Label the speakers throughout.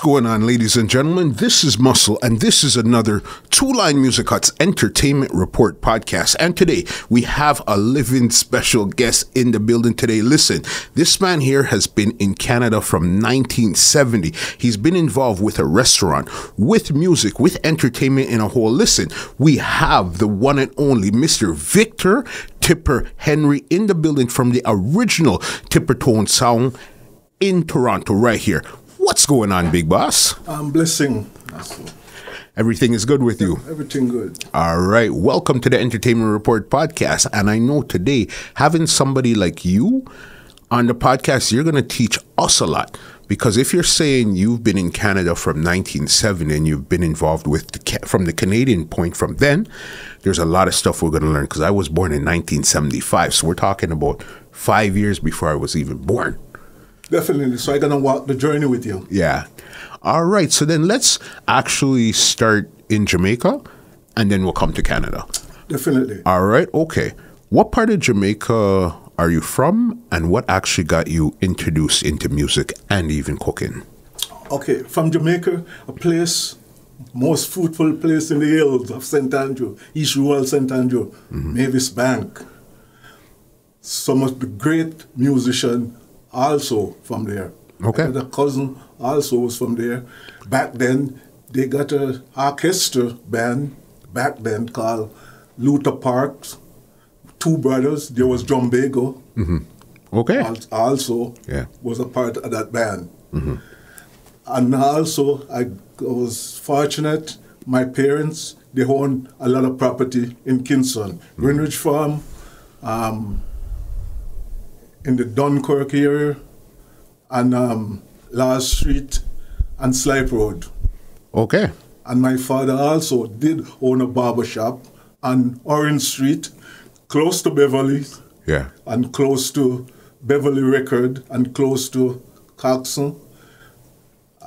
Speaker 1: going on, ladies and gentlemen? This is Muscle, and this is another Two Line Music Hut's Entertainment Report podcast. And today, we have a living special guest in the building today. Listen, this man here has been in Canada from 1970. He's been involved with a restaurant, with music, with entertainment in a whole. Listen, we have the one and only Mr. Victor Tipper Henry in the building from the original Tippertone sound in Toronto right here. What's going on, big boss?
Speaker 2: I'm blessing.
Speaker 1: Everything is good with you?
Speaker 2: Everything good.
Speaker 1: All right. Welcome to the Entertainment Report podcast. And I know today, having somebody like you on the podcast, you're going to teach us a lot. Because if you're saying you've been in Canada from 1970 and you've been involved with from the Canadian point from then, there's a lot of stuff we're going to learn. Because I was born in 1975. So we're talking about 5 years before I was even born.
Speaker 2: Definitely. So I'm going to walk the journey with you.
Speaker 1: Yeah. All right. So then let's actually start in Jamaica and then we'll come to Canada.
Speaker 2: Definitely.
Speaker 1: All right. Okay. What part of Jamaica are you from and what actually got you introduced into music and even cooking?
Speaker 2: Okay. From Jamaica, a place, most fruitful place in the hills of St. Andrew, East Rural St. Andrew, Mavis Bank. Some of the great musicians also from there.
Speaker 1: Okay.
Speaker 2: I got a cousin also was from there. Back then, they got an orchestra band back then called Luther Parks. Two brothers. There was John Bago.
Speaker 1: Okay.
Speaker 2: Also was a part of that band. And also, I was fortunate, my parents, they owned a lot of property in Kingston. Greenwich Farm, in the Dunkirk area, and Last Street and Slipe Road.
Speaker 1: Okay.
Speaker 2: And my father also did own a barber shop on Orange Street, close to Beverly, and close to Beverly Record, and close to Coxon.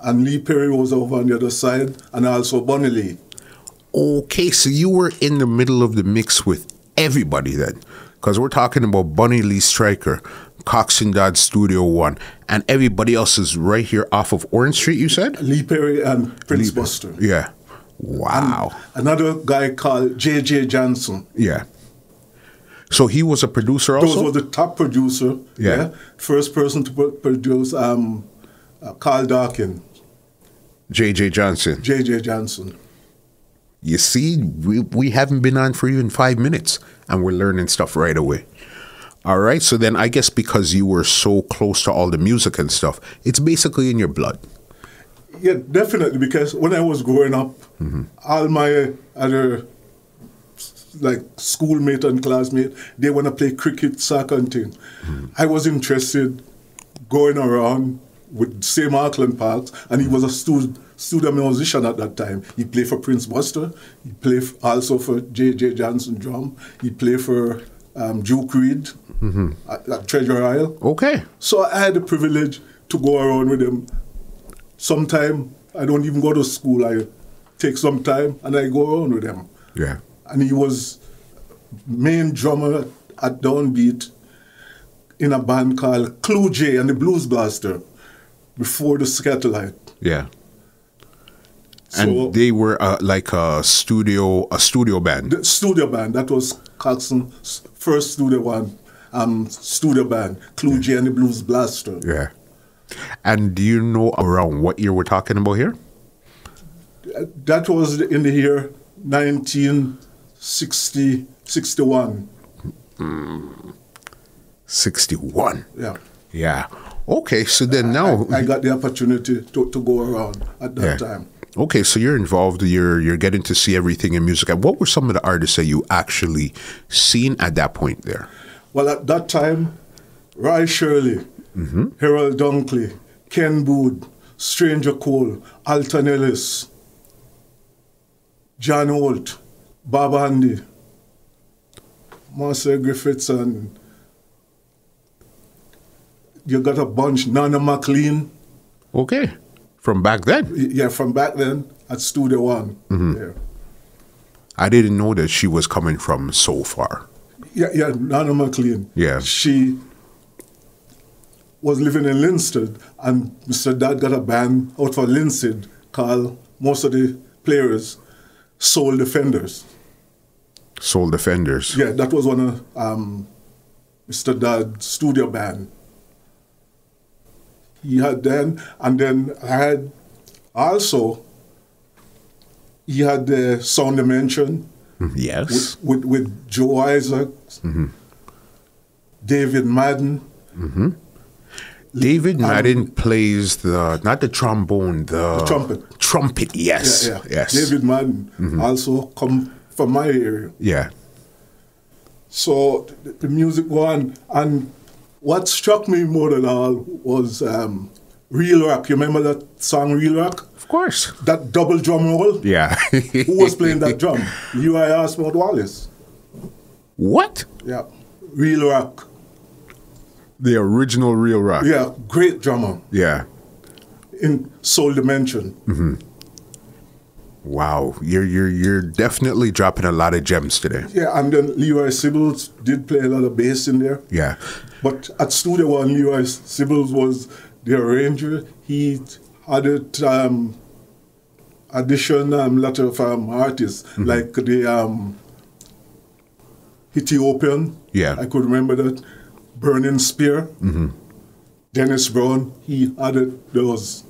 Speaker 2: And Lee Perry was over on the other side, and also Bunny Lee.
Speaker 1: Okay, so you were in the middle of the mix with everybody then. Because we're talking about Bunny Lee Stryker, Coxon Dodd Studio One, and everybody else is right here off of Orange Street, you said?
Speaker 2: Lee Perry and Prince Buster.
Speaker 1: Yeah. Wow.
Speaker 2: And another guy called J.J. Johnson.
Speaker 1: Yeah. So he was a producer also?
Speaker 2: Those were the top producer. Yeah. First person to produce Carl Darkin.
Speaker 1: J.J. Johnson.
Speaker 2: J.J. Johnson.
Speaker 1: You see, we haven't been on for even 5 minutes, and we're learning stuff right away. All right, so then I guess because you were so close to all the music and stuff, it's basically in your blood.
Speaker 2: Yeah, definitely, because when I was growing up, all my other like schoolmate and classmate, they want to play cricket, soccer and things. I was interested going around with same Auckland Parks, and he was a studio musician at that time. He played for Prince Buster. He played also for J.J. Johnson drum. He played for Duke Reed at Treasure Isle.
Speaker 1: Okay.
Speaker 2: So I had the privilege to go around with him. Sometime I don't even go to school. I take some time and I go around with him.
Speaker 1: Yeah.
Speaker 2: And he was main drummer at Downbeat in a band called Clue J and the Blues Blaster before the Scatterlight.
Speaker 1: Yeah. And so, they were like a studio band.
Speaker 2: The studio band. That was Coxon's first studio band, Clue J and the Blues Blaster.
Speaker 1: Yeah. And do you know around what year we're talking about here?
Speaker 2: That was in the year 1961.
Speaker 1: 61.
Speaker 2: Yeah.
Speaker 1: Yeah. Okay, so then now
Speaker 2: I got the opportunity to go around at that time.
Speaker 1: Okay, so you're involved, you're getting to see everything in music. And what were some of the artists that you actually seen at that point there?
Speaker 2: Well, at that time, Roy Shirley, Harold Dunkley, Ken Bood, Stranger Cole, Alton Ellis, John Holt, Bob Andy, Marcel Griffiths, and you got a bunch, Nana McLean.
Speaker 1: Okay. From back then?
Speaker 2: Yeah, from back then at Studio One. Yeah.
Speaker 1: I didn't know that she was coming from so far.
Speaker 2: Yeah, Nana McLean.
Speaker 1: Yeah.
Speaker 2: She was living in Linstead, and Mr. Dad got a band out for Linstead called, most of the players, Soul Defenders.
Speaker 1: Soul Defenders.
Speaker 2: Yeah, that was one of Mr. Dad's studio band. He had then, and then I had also, he had the Sound Dimension.
Speaker 1: Yes.
Speaker 2: With Joe Isaacs, David Madden.
Speaker 1: David Madden plays not the trombone, the
Speaker 2: trumpet.
Speaker 1: Trumpet, yes.
Speaker 2: Yeah.
Speaker 1: Yes.
Speaker 2: David Madden also come from my area.
Speaker 1: Yeah.
Speaker 2: So the music go on, and what struck me more than all was Real Rock. You remember that song, Real Rock?
Speaker 1: Of course.
Speaker 2: That double drum roll?
Speaker 1: Yeah.
Speaker 2: Who was playing that drum? Leroy Osmond Wallace.
Speaker 1: What?
Speaker 2: Yeah. Real Rock.
Speaker 1: The original Real Rock.
Speaker 2: Yeah, great drummer.
Speaker 1: Yeah.
Speaker 2: In Soul Dimension.
Speaker 1: Wow. You're definitely dropping a lot of gems today.
Speaker 2: Yeah, and then Leroy Sibbles did play a lot of bass in there.
Speaker 1: Yeah.
Speaker 2: But at Studio One, Leroy Sibbles was the arranger. He had it audition a lot of artists, like the Ethiopian.
Speaker 1: Yeah.
Speaker 2: I could remember that. Burning Spear. Dennis Brown. He added those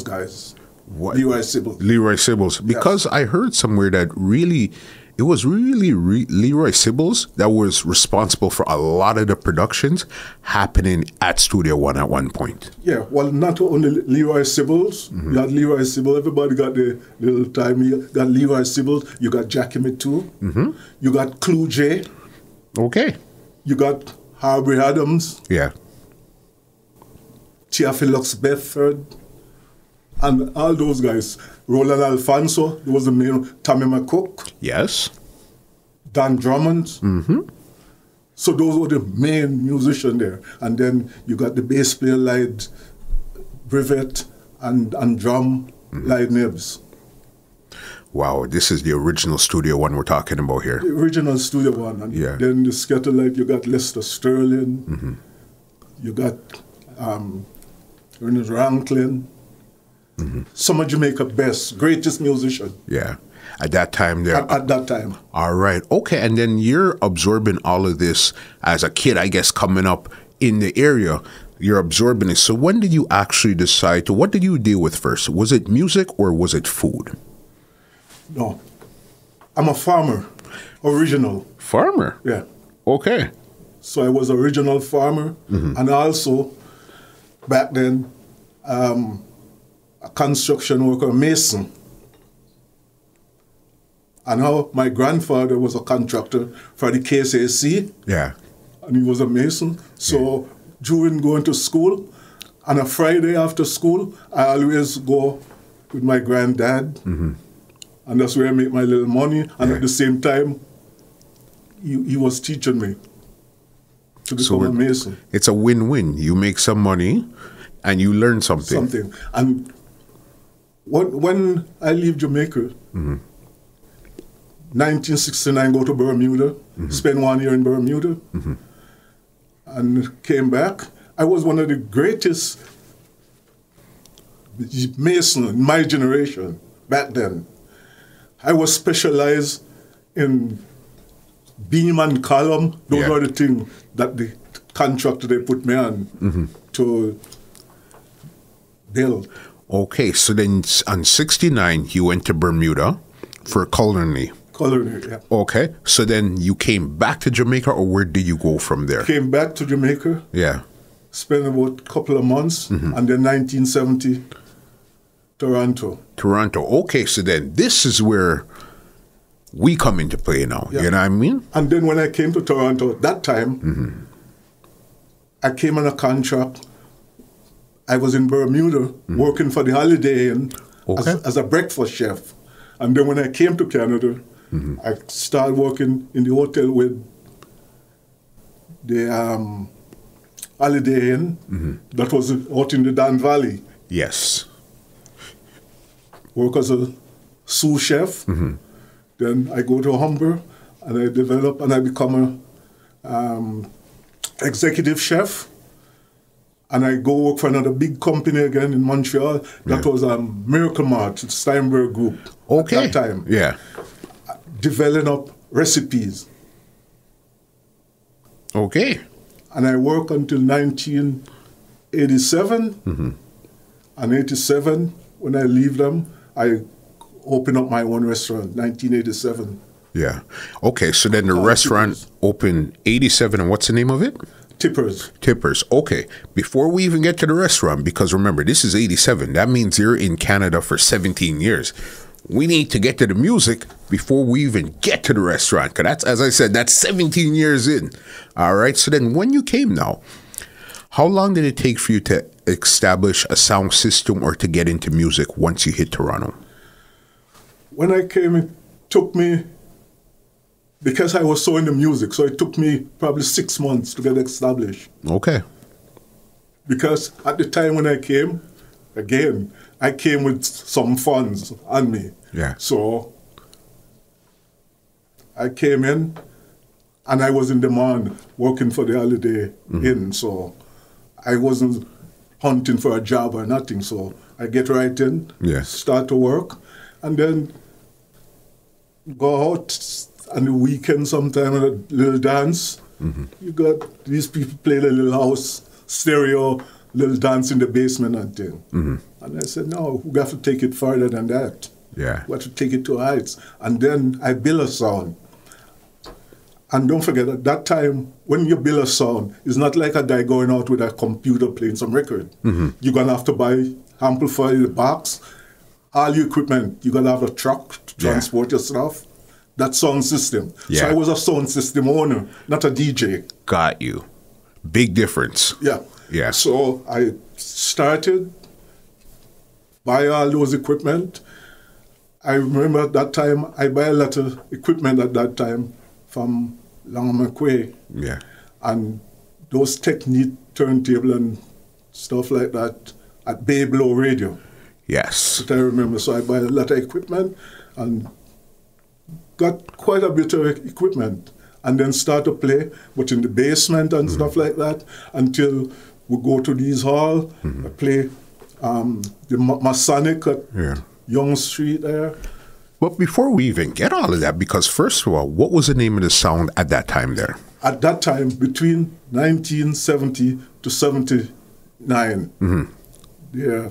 Speaker 2: guys.
Speaker 1: What?
Speaker 2: Leroy Sibbles.
Speaker 1: Leroy Sibbles. Because I heard somewhere that it was really Leroy Sibbles that was responsible for a lot of the productions happening at Studio One at one point.
Speaker 2: Yeah, well, not only Leroy Sibbles. You had Leroy Sibbles. Everybody got the little time. You got Leroy Sibbles. You got Jackie too. You got Clue J.
Speaker 1: Okay.
Speaker 2: You got Harvey Adams.
Speaker 1: Yeah.
Speaker 2: Theophilus Bedford. And all those guys. Roland Alfonso, there was the main, Tommy McCook.
Speaker 1: Yes.
Speaker 2: Dan Drummond. So those were the main musicians there. And then you got the bass player like Brevet and drum like Nibs.
Speaker 1: Wow, this is the original Studio One we're talking about here.
Speaker 2: The original Studio One. And
Speaker 1: Yeah.
Speaker 2: then the Scatterlight, you got Lester Sterling. You got Ernest Ranklin. Some of Jamaica best, greatest musician.
Speaker 1: Yeah. At that time there.
Speaker 2: At that time.
Speaker 1: All right. Okay. And then you're absorbing all of this as a kid, I guess, coming up in the area. You're absorbing it. So when did you actually decide to, what did you deal with first? Was it music or was it food?
Speaker 2: No. I'm a farmer. Original.
Speaker 1: Farmer?
Speaker 2: Yeah.
Speaker 1: Okay.
Speaker 2: So I was original farmer. And also, back then, a construction worker, mason. And how my grandfather was a contractor for the KSAC.
Speaker 1: Yeah.
Speaker 2: And he was a mason. So during going to school, on a Friday after school, I always go with my granddad. And that's where I make my little money. And at the same time, he was teaching me to become a mason.
Speaker 1: It's a win-win. You make some money and you learn something.
Speaker 2: And when I leave Jamaica, 1969, go to Bermuda, spend 1 year in Bermuda, and came back. I was one of the greatest mason in my generation back then. I was specialized in beam and column. Those are the things that the contractor they put me on to build.
Speaker 1: Okay, so then on 69, you went to Bermuda for culinary.
Speaker 2: Culinary, yeah.
Speaker 1: Okay, so then you came back to Jamaica, or where did you go from there?
Speaker 2: Came back to Jamaica.
Speaker 1: Yeah.
Speaker 2: Spent about a couple of months, and then 1970, Toronto.
Speaker 1: Toronto. Okay, so then this is where we come into play now.
Speaker 2: Yeah.
Speaker 1: You know what I mean?
Speaker 2: And then when I came to Toronto, that time, I came on a contract. I was in Bermuda working for the Holiday Inn as a breakfast chef. And then when I came to Canada, I started working in the hotel with the Holiday Inn that was out in the Dan Valley.
Speaker 1: Yes.
Speaker 2: Work as a sous chef. Then I go to Humber and I develop and I become a executive chef. and I go work for another big company again in Montreal. That was Miracle Mart, Steinberg Group.
Speaker 1: Okay.
Speaker 2: At that time.
Speaker 1: Yeah.
Speaker 2: Developing up recipes.
Speaker 1: Okay.
Speaker 2: And I worked until 1987.
Speaker 1: Mm-hmm.
Speaker 2: And 87, when I leave them, I open up my own restaurant, 1987.
Speaker 1: Yeah. Okay, so then the restaurant
Speaker 2: Tippers.
Speaker 1: opened 87, and what's the name of it?
Speaker 2: Tippers.
Speaker 1: Tippers. Okay. Before we even get to the restaurant, because remember, this is 87. That means you're in Canada for 17 years. We need to get to the music before we even get to the restaurant, because that's, as I said, that's 17 years in. All right. So then when you came now, how long did it take for you to establish a sound system or to get into music once you hit Toronto?
Speaker 2: When I came, it took me, because I was so into music, so it took me probably 6 months to get established.
Speaker 1: Okay.
Speaker 2: Because at the time when I came, again, I came with some funds on me.
Speaker 1: Yeah.
Speaker 2: So I came in and I was in demand working for the Holiday Inn. So I wasn't hunting for a job or nothing. So I get right in, start to work, and then go out on the weekend sometime and a little dance. You got these people play the little house stereo, little dance in the basement and thing. And I said, no, we have to take it further than that.
Speaker 1: Yeah.
Speaker 2: We have to take it to heights. And then I build a sound. And don't forget, at that time, when you build a sound, it's not like a guy going out with a computer playing some record. You're going to have to buy amplifier, the box, all your equipment. You're going to have a truck to transport your stuff. That sound system.
Speaker 1: Yeah.
Speaker 2: So I was a sound system owner, not a DJ.
Speaker 1: Got you. Big difference.
Speaker 2: Yeah.
Speaker 1: Yeah.
Speaker 2: So I started, buy all those equipment. I remember at that time, I buy a lot of equipment at that time from Langamacquay.
Speaker 1: Yeah.
Speaker 2: And those Technique turntable and stuff like that at Bay Blow Radio.
Speaker 1: Yes.
Speaker 2: That I remember. So I buy a lot of equipment and got quite a bit of equipment. And then start to play, but in the basement and stuff like that, until we go to these hall, I play the Masonic at Young Street there.
Speaker 1: But before we even get all of that, because first of all, what was the name of the sound at that time there?
Speaker 2: At that time, between 1970 to 79, the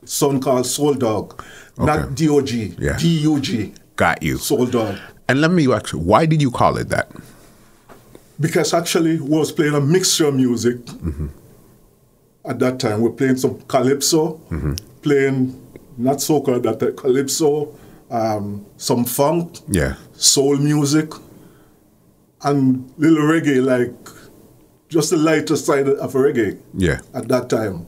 Speaker 2: song called Soul Dog, not D-O-G, D-U-G.
Speaker 1: Got you.
Speaker 2: Soul Dog.
Speaker 1: And let me ask you, why did you call it that?
Speaker 2: Because actually we was playing a mixture of music at that time. We're playing some calypso, playing not soca at that time, calypso, some funk, soul music, and little reggae, like just the lighter side of reggae at that time.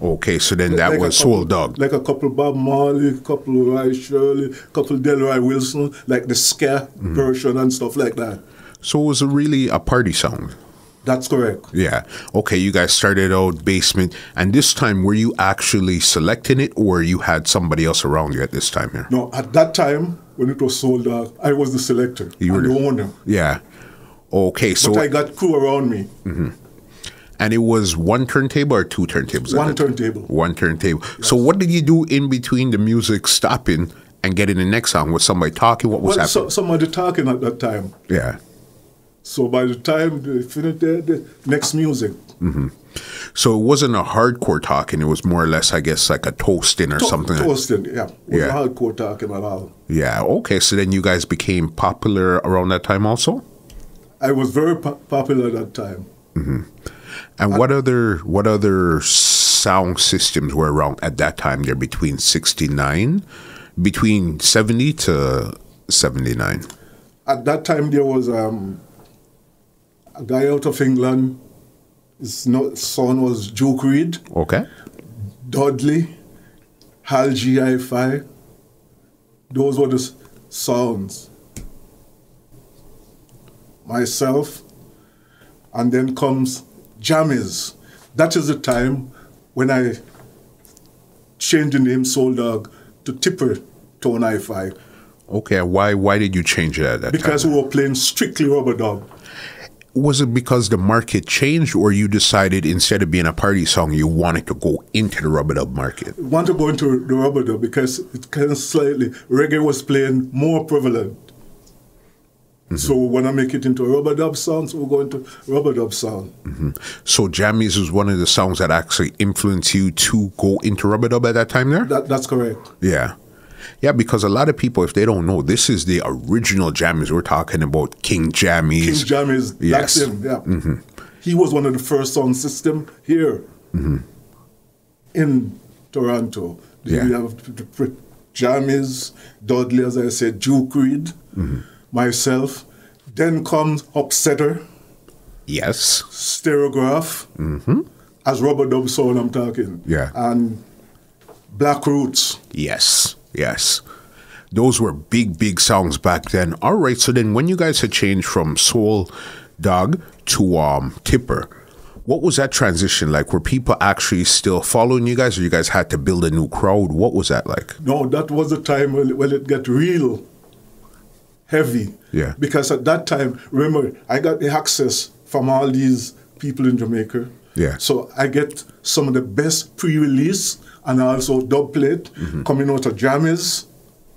Speaker 1: Okay, so then that was Soul Dog.
Speaker 2: Like a couple Bob Marley, a couple Roy Shirley, a couple Delroy Wilson, like the ska version and stuff like that.
Speaker 1: So it was really a party sound.
Speaker 2: That's correct.
Speaker 1: Yeah. Okay, you guys started out basement, and this time were you actually selecting it, or you had somebody else around you at this time here?
Speaker 2: No, at that time, when it was Soul Dog, I was the selector. You were the owner.
Speaker 1: Yeah. Okay, so...
Speaker 2: But I got crew around me.
Speaker 1: And it was one turntable or two turntables?
Speaker 2: One turntable.
Speaker 1: One turntable. Yes. So what did you do in between the music stopping and getting the next song? Was somebody talking? What was happening?
Speaker 2: Somebody talking at that time.
Speaker 1: Yeah.
Speaker 2: So by the time they finished the next music.
Speaker 1: So it wasn't a hardcore talking. It was more or less, I guess, like a toasting or something.
Speaker 2: Toasting, yeah. It wasn't hardcore talking at all. Yeah.
Speaker 1: Okay. So then you guys became popular around that time also?
Speaker 2: I was very popular at that time.
Speaker 1: And what other sound systems were around at that time there between 69, between 70 to 79?
Speaker 2: At that time there was a guy out of England. His son was Duke Reed.
Speaker 1: Okay.
Speaker 2: Dudley, Hal G. Hi-Fi. Those were the sounds. Myself. And then comes Jammies. That is the time when I changed the name Soul Dog to Tippertone Hi-Fi.
Speaker 1: Okay, why did you change that at that
Speaker 2: because
Speaker 1: time?
Speaker 2: We were playing strictly rubber dub.
Speaker 1: Was it because the market changed, or you decided instead of being a party song, you wanted to go into the rub-a-dub market?
Speaker 2: I want to go into the rub-a-dub because it kind of slightly, reggae was playing more prevalent. So when I make it into a rub-a-dub sound, so we're going to rub-a-dub sound.
Speaker 1: So Jammies was one of the songs that actually influenced you to go into rub-a-dub at that time there?
Speaker 2: That's correct.
Speaker 1: Yeah. Yeah, because a lot of people, if they don't know, this is the original Jammies. We're talking about King Jammies.
Speaker 2: King Jammies,
Speaker 1: Yes.
Speaker 2: that's him, yeah. He was one of the first sound system here in Toronto.
Speaker 1: Yeah.
Speaker 2: We have the Jammies, Dudley, as I said, Duke Reed, myself. Then comes Upsetter,
Speaker 1: Yes.
Speaker 2: Stereograph, as rub-a-dub sound I'm talking.
Speaker 1: Yeah.
Speaker 2: And Black Roots.
Speaker 1: Yes. Yes. Those were big, big songs back then. All right. So then when you guys had changed from Soul Dog to Tipper, what was that transition like? Were people actually still following you guys, or you guys had to build a new crowd? What was that like?
Speaker 2: No, that was the time when it got real heavy.
Speaker 1: Yeah.
Speaker 2: Because at that time, remember, I got the access from all these people in Jamaica.
Speaker 1: Yeah.
Speaker 2: So I get some of the best pre-release and also dub plate coming out of Jammies,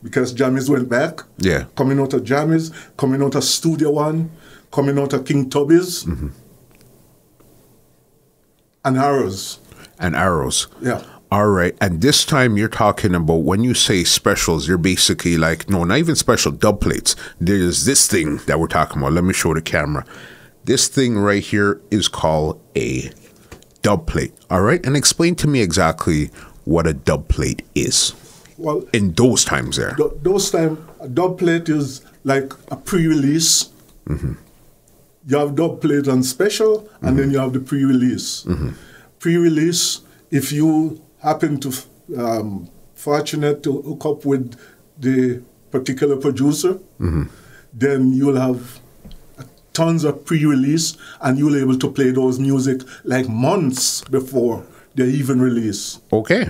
Speaker 2: because Jammies went back.
Speaker 1: Yeah.
Speaker 2: Coming out of Jammies, coming out of Studio One, coming out of King Tubby's, and Arrows.
Speaker 1: And Arrows.
Speaker 2: Yeah.
Speaker 1: All right. And this time you're talking about, when you say specials, you're basically like, no, not even special, dub plates. There's this thing that we're talking about. Let me show the camera. This thing right here is called a dub plate. All right. And explain to me exactly what a dub plate is.
Speaker 2: Well,
Speaker 1: in those times there.
Speaker 2: Those times, a dub plate is like a pre-release. You have dub plate on special, and then you have the pre-release. Pre-release, if you happen to fortunate to hook up with the particular producer, then you'll have tons of pre-release, and you'll be able to play those music like months before they even release.
Speaker 1: Okay.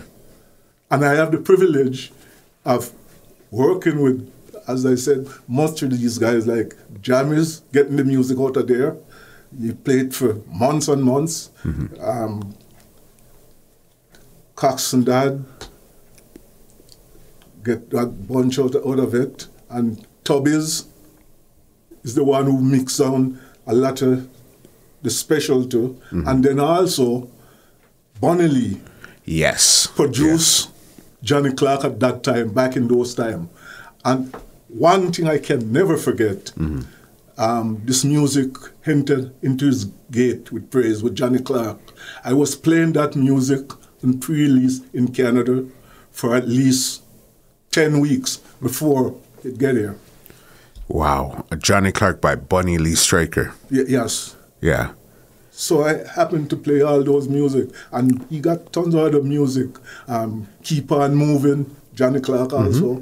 Speaker 2: And I have the privilege of working with, as I said, most of these guys like Jammies, getting the music out of there. You play it for months and months. Cox and Dad get a bunch out of it. And Tubby's is the one who mixed down a lot of the special too. And then also Bonnie Lee.
Speaker 1: Yes.
Speaker 2: Produce Johnny Clark at that time, back in those times. And one thing I can never forget, this music entered into his gate with praise with Johnny Clark. I was playing that music in pre-release in Canada for at least 10 weeks before it get here.
Speaker 1: Wow. Johnny Clark by Bunny Lee Striker.
Speaker 2: Yes.
Speaker 1: Yeah.
Speaker 2: So I happened to play all those music, and he got tons of other music. Keep On Moving, Johnny Clark also,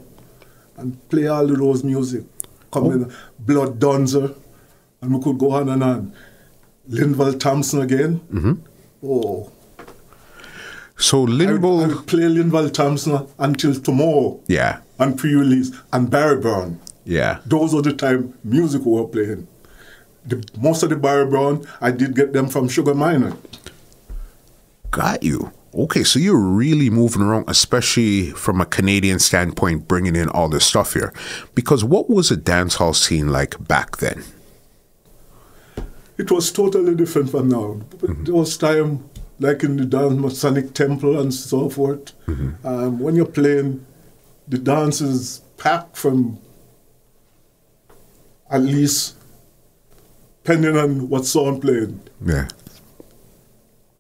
Speaker 2: and play all of those music. In Blood Dunzer, and we could go on and on. Linval Thompson again. Oh.
Speaker 1: So
Speaker 2: I would play Linval Thompson until tomorrow.
Speaker 1: Yeah.
Speaker 2: On pre-release. And Barry Brown.
Speaker 1: Yeah.
Speaker 2: Those are the time music we were playing. Most of the Barry Brown, I did get them from Sugar Minor.
Speaker 1: Got you. Okay, so you're really moving around, especially from a Canadian standpoint, bringing in all this stuff here. Because what was a dancehall scene like back then?
Speaker 2: It was totally different from now. Those time, like in the dance Masonic Temple and so forth, when you're playing, the dance is packed from at least, depending on what song played.
Speaker 1: Yeah.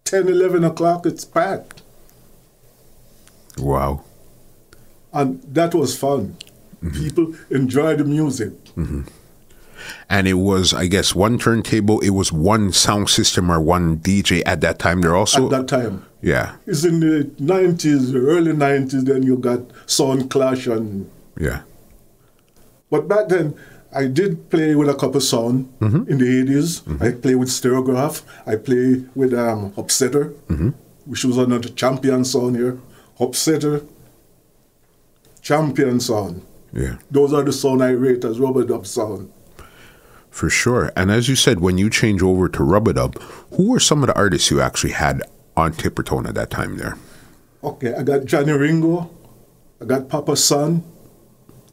Speaker 2: 10, 11 o'clock, it's packed.
Speaker 1: Wow.
Speaker 2: And that was fun. People enjoyed the music.
Speaker 1: And it was, I guess, one turntable, it was one sound system or one DJ at that time there also?
Speaker 2: At that time.
Speaker 1: Yeah.
Speaker 2: It's in the 90s, early 90s, then you got Sound Clash and...
Speaker 1: Yeah.
Speaker 2: But back then, I did play with a couple sound in the 80s. I play with Stereograph. I play with Upsetter, which was another champion sound here. Upsetter, champion sound.
Speaker 1: Yeah.
Speaker 2: Those are the sound I rate as rub-a-dub sound.
Speaker 1: For sure. And as you said, when you change over to Rub-a-Dub, who were some of the artists you actually had on Tippertone at that time there?
Speaker 2: Okay, I got Johnny Ringo, I got Papa Son.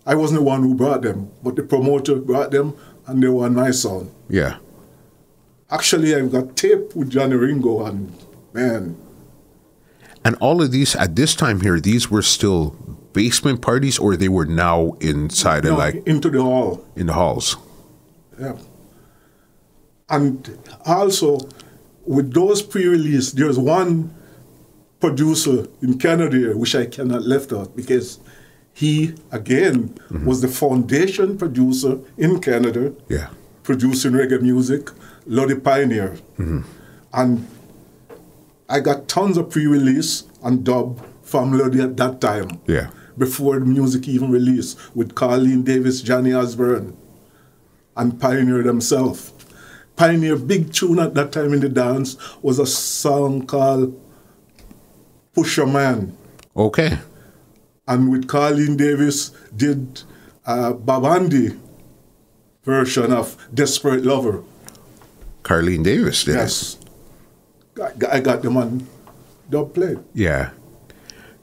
Speaker 2: I wasn't the one who brought them, but the promoter brought them, and they were on my sound.
Speaker 1: Yeah.
Speaker 2: Actually, I got tape with Johnny Ringo, and man.
Speaker 1: And all of these, at this time here, these were still basement parties, or they were now inside
Speaker 2: No,
Speaker 1: of like...
Speaker 2: into the hall.
Speaker 1: In the halls.
Speaker 2: Yeah. And also, with those pre-release, there's one producer in Canada here, which I cannot left out, because he, again, was the foundation producer in Canada,
Speaker 1: Yeah.
Speaker 2: producing reggae music, Lodi Pioneer. And I got tons of pre-release and dub from Lodi at that time,
Speaker 1: Yeah.
Speaker 2: before the music even released, with Carleen Davis, Johnny Osborne, and Pioneer themselves. Pioneer big tune at that time in the dance was a song called Pusher Man.
Speaker 1: Okay.
Speaker 2: And with Carleen Davis did Bob Andy version of Desperate Lover.
Speaker 1: Carleen Davis did.
Speaker 2: Yes. I got them on dub plate.
Speaker 1: Yeah.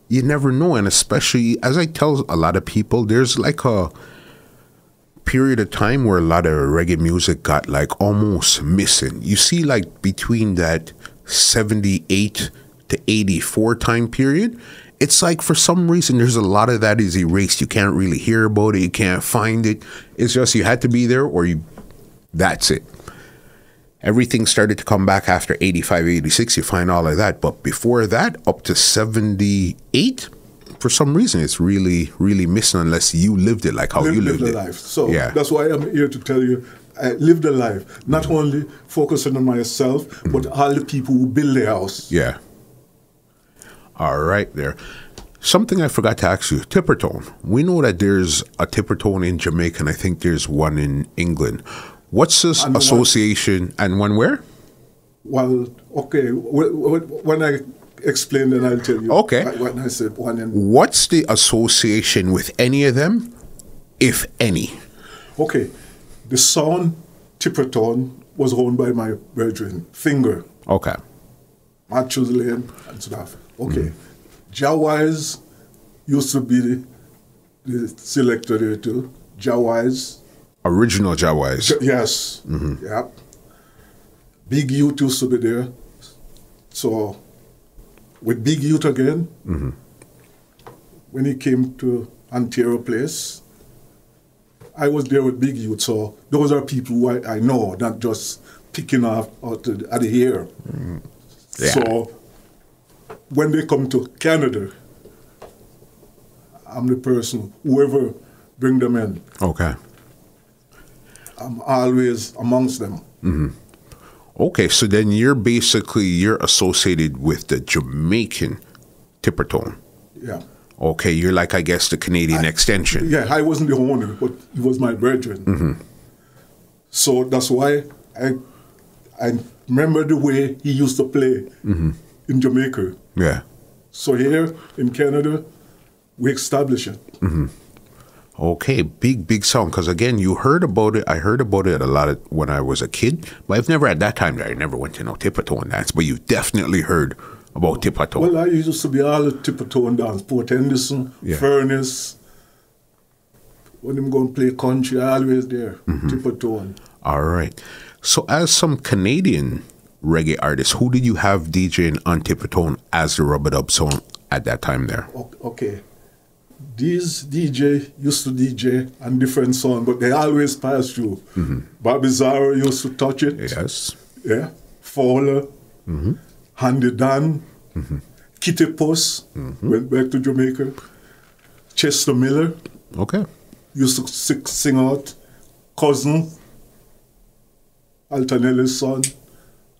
Speaker 1: You never know. And especially, as I tell a lot of people, there's like a period of time where a lot of reggae music got like almost missing. You see, like between that 78 to 84 time period, it's like for some reason there's a lot of that is erased. You can't really hear about it. You can't find it. It's just you had to be there or you, that's it. Everything started to come back after 85, 86. You find all of that. But before that, up to 78, for some reason, it's really, really missing unless you lived it like how you lived
Speaker 2: the
Speaker 1: it.
Speaker 2: life. So
Speaker 1: yeah.
Speaker 2: That's why I'm here to tell you, I lived a life, not only focusing on myself, but all the people who build their house.
Speaker 1: Yeah. All right there. Something I forgot to ask you, Tippertone. We know that there's a Tippertone in Jamaica, and I think there's one in England. What's this association, and one where?
Speaker 2: Well, okay, when I explain, then I'll tell you.
Speaker 1: Okay.
Speaker 2: When I said one in...
Speaker 1: What's the association with any of them, if any?
Speaker 2: Okay, the sound Tippertone was owned by my brethren, Finger.
Speaker 1: Okay.
Speaker 2: Matthews Lane and stuff. Okay. Jawise used to be the selector there too. Jawise.
Speaker 1: Original Jawise.
Speaker 2: Yes. Yeah. Big Youth used to be there. So, with Big Youth again, when he came to Ontario Place, I was there with Big Youth. So, those are people who I know, not just picking off out at the ear.
Speaker 1: Yeah.
Speaker 2: So, when they come to Canada, I'm the person, whoever bring them in.
Speaker 1: Okay.
Speaker 2: I'm always amongst them.
Speaker 1: Okay, so then you're associated with the Jamaican Tippertone.
Speaker 2: Yeah.
Speaker 1: Okay, you're like, I guess, the Canadian extension.
Speaker 2: Yeah, I wasn't the owner, but he was my brethren. So that's why I remember the way he used to play in Jamaica.
Speaker 1: Yeah.
Speaker 2: So here in Canada, we establish it.
Speaker 1: Okay, big sound. Because again, you heard about it. I heard about it a lot when I was a kid, but I've never at that time. I never went to no Tippertone dance. But you definitely heard about Tippertone.
Speaker 2: Well, I used to be all the Tippertone dance. Port Henderson, Furnace. When I'm going to play country, I always there. Tippertone.
Speaker 1: All right. So, as some Canadian reggae artists, who did you have DJing on Tippertone as the Rub-a-Dub song at that time there?
Speaker 2: Okay. These DJ used to DJ on different songs, but they always pass through. Bobby Zara used to touch it.
Speaker 1: Yes.
Speaker 2: Yeah. Fowler. Handy Dan. Kitty Puss. Went back to Jamaica. Chester Miller.
Speaker 1: Okay.
Speaker 2: Used to sing out. Cousin. Altanelli's son.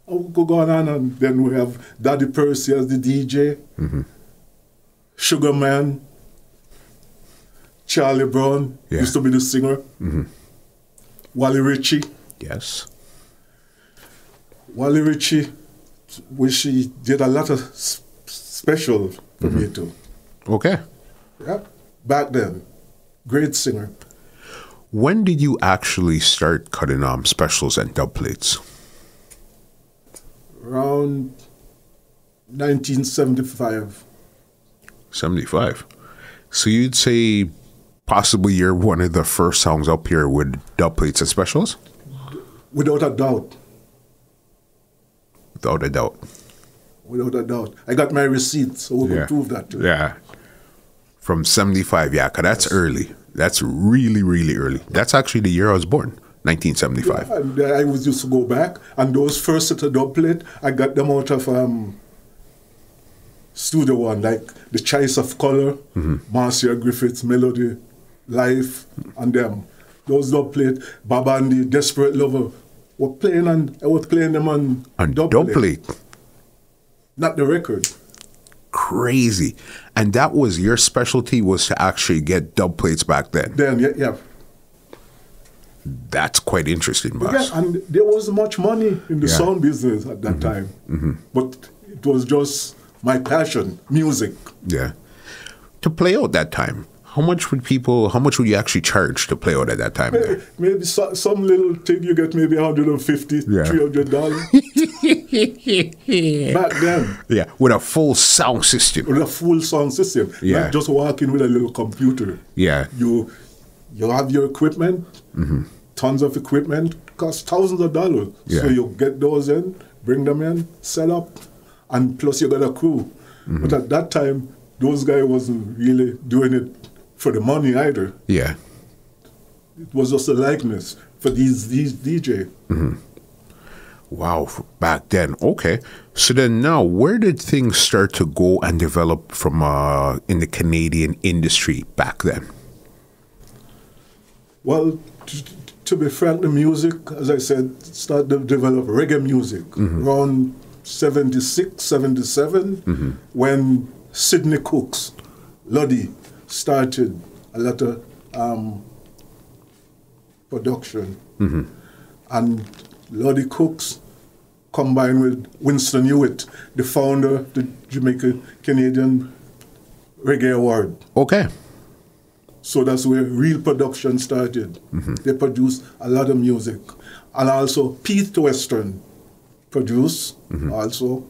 Speaker 2: Go on, and then we have Daddy Percy as the DJ. Sugar Man. Charlie Brown used to be the singer. Wally Ritchie.
Speaker 1: Yes.
Speaker 2: Wally Ritchie, which he did a lot of special for me too.
Speaker 1: Okay.
Speaker 2: Yeah. Back then, great singer.
Speaker 1: When did you actually start cutting specials and dub plates?
Speaker 2: Around 1975.
Speaker 1: 75. So you'd say possibly you're one of the first songs up here with dub plates and specials?
Speaker 2: Without a doubt.
Speaker 1: Without a doubt.
Speaker 2: Without a doubt. I got my receipts, so we can prove that too.
Speaker 1: Yeah. From 75, yeah, because that's early. That's really, really early. That's actually the year I was born, 1975.
Speaker 2: Yeah, and I was used to go back, and those first set of dub plate, I got them out of Studio One, like The Choice of Color, Marcia Griffith's Melody, Life, and them. Those dub plate, Babandi, Desperate Lover, were playing, and I was playing them on dub plate. Not the record.
Speaker 1: Crazy. And that was your specialty, was to actually get dub plates back then?
Speaker 2: Then, yeah.
Speaker 1: That's quite interesting, boss.
Speaker 2: Yeah, and there was much money in the sound business at that time. But it was just my passion, music.
Speaker 1: Yeah. To play out that time, how much would you actually charge to play out at that time?
Speaker 2: Maybe some little thing you get maybe $150, $300. Back then.
Speaker 1: Yeah, with a full sound system.
Speaker 2: With a full sound system.
Speaker 1: Yeah.
Speaker 2: Not just walking with a little computer.
Speaker 1: Yeah.
Speaker 2: You have your equipment, tons of equipment, cost thousands of dollars.
Speaker 1: Yeah.
Speaker 2: So you get those in, bring them in, set up, and plus you got a crew. But at that time, those guys wasn't really doing it for the money either.
Speaker 1: Yeah.
Speaker 2: It was just a likeness for these DJ.
Speaker 1: Wow, back then. Okay. So then now, where did things start to go and develop from in the Canadian industry back then?
Speaker 2: Well, to be frank, the music, as I said, started to develop reggae music around 76, 77, when Sidney Cooks, Lodi, started a lot of production. And Lodi Cooks, combined with Winston Hewitt, the founder of the Jamaica Canadian Reggae Award.
Speaker 1: Okay.
Speaker 2: So that's where real production started. They produced a lot of music. And also Pete Western produced also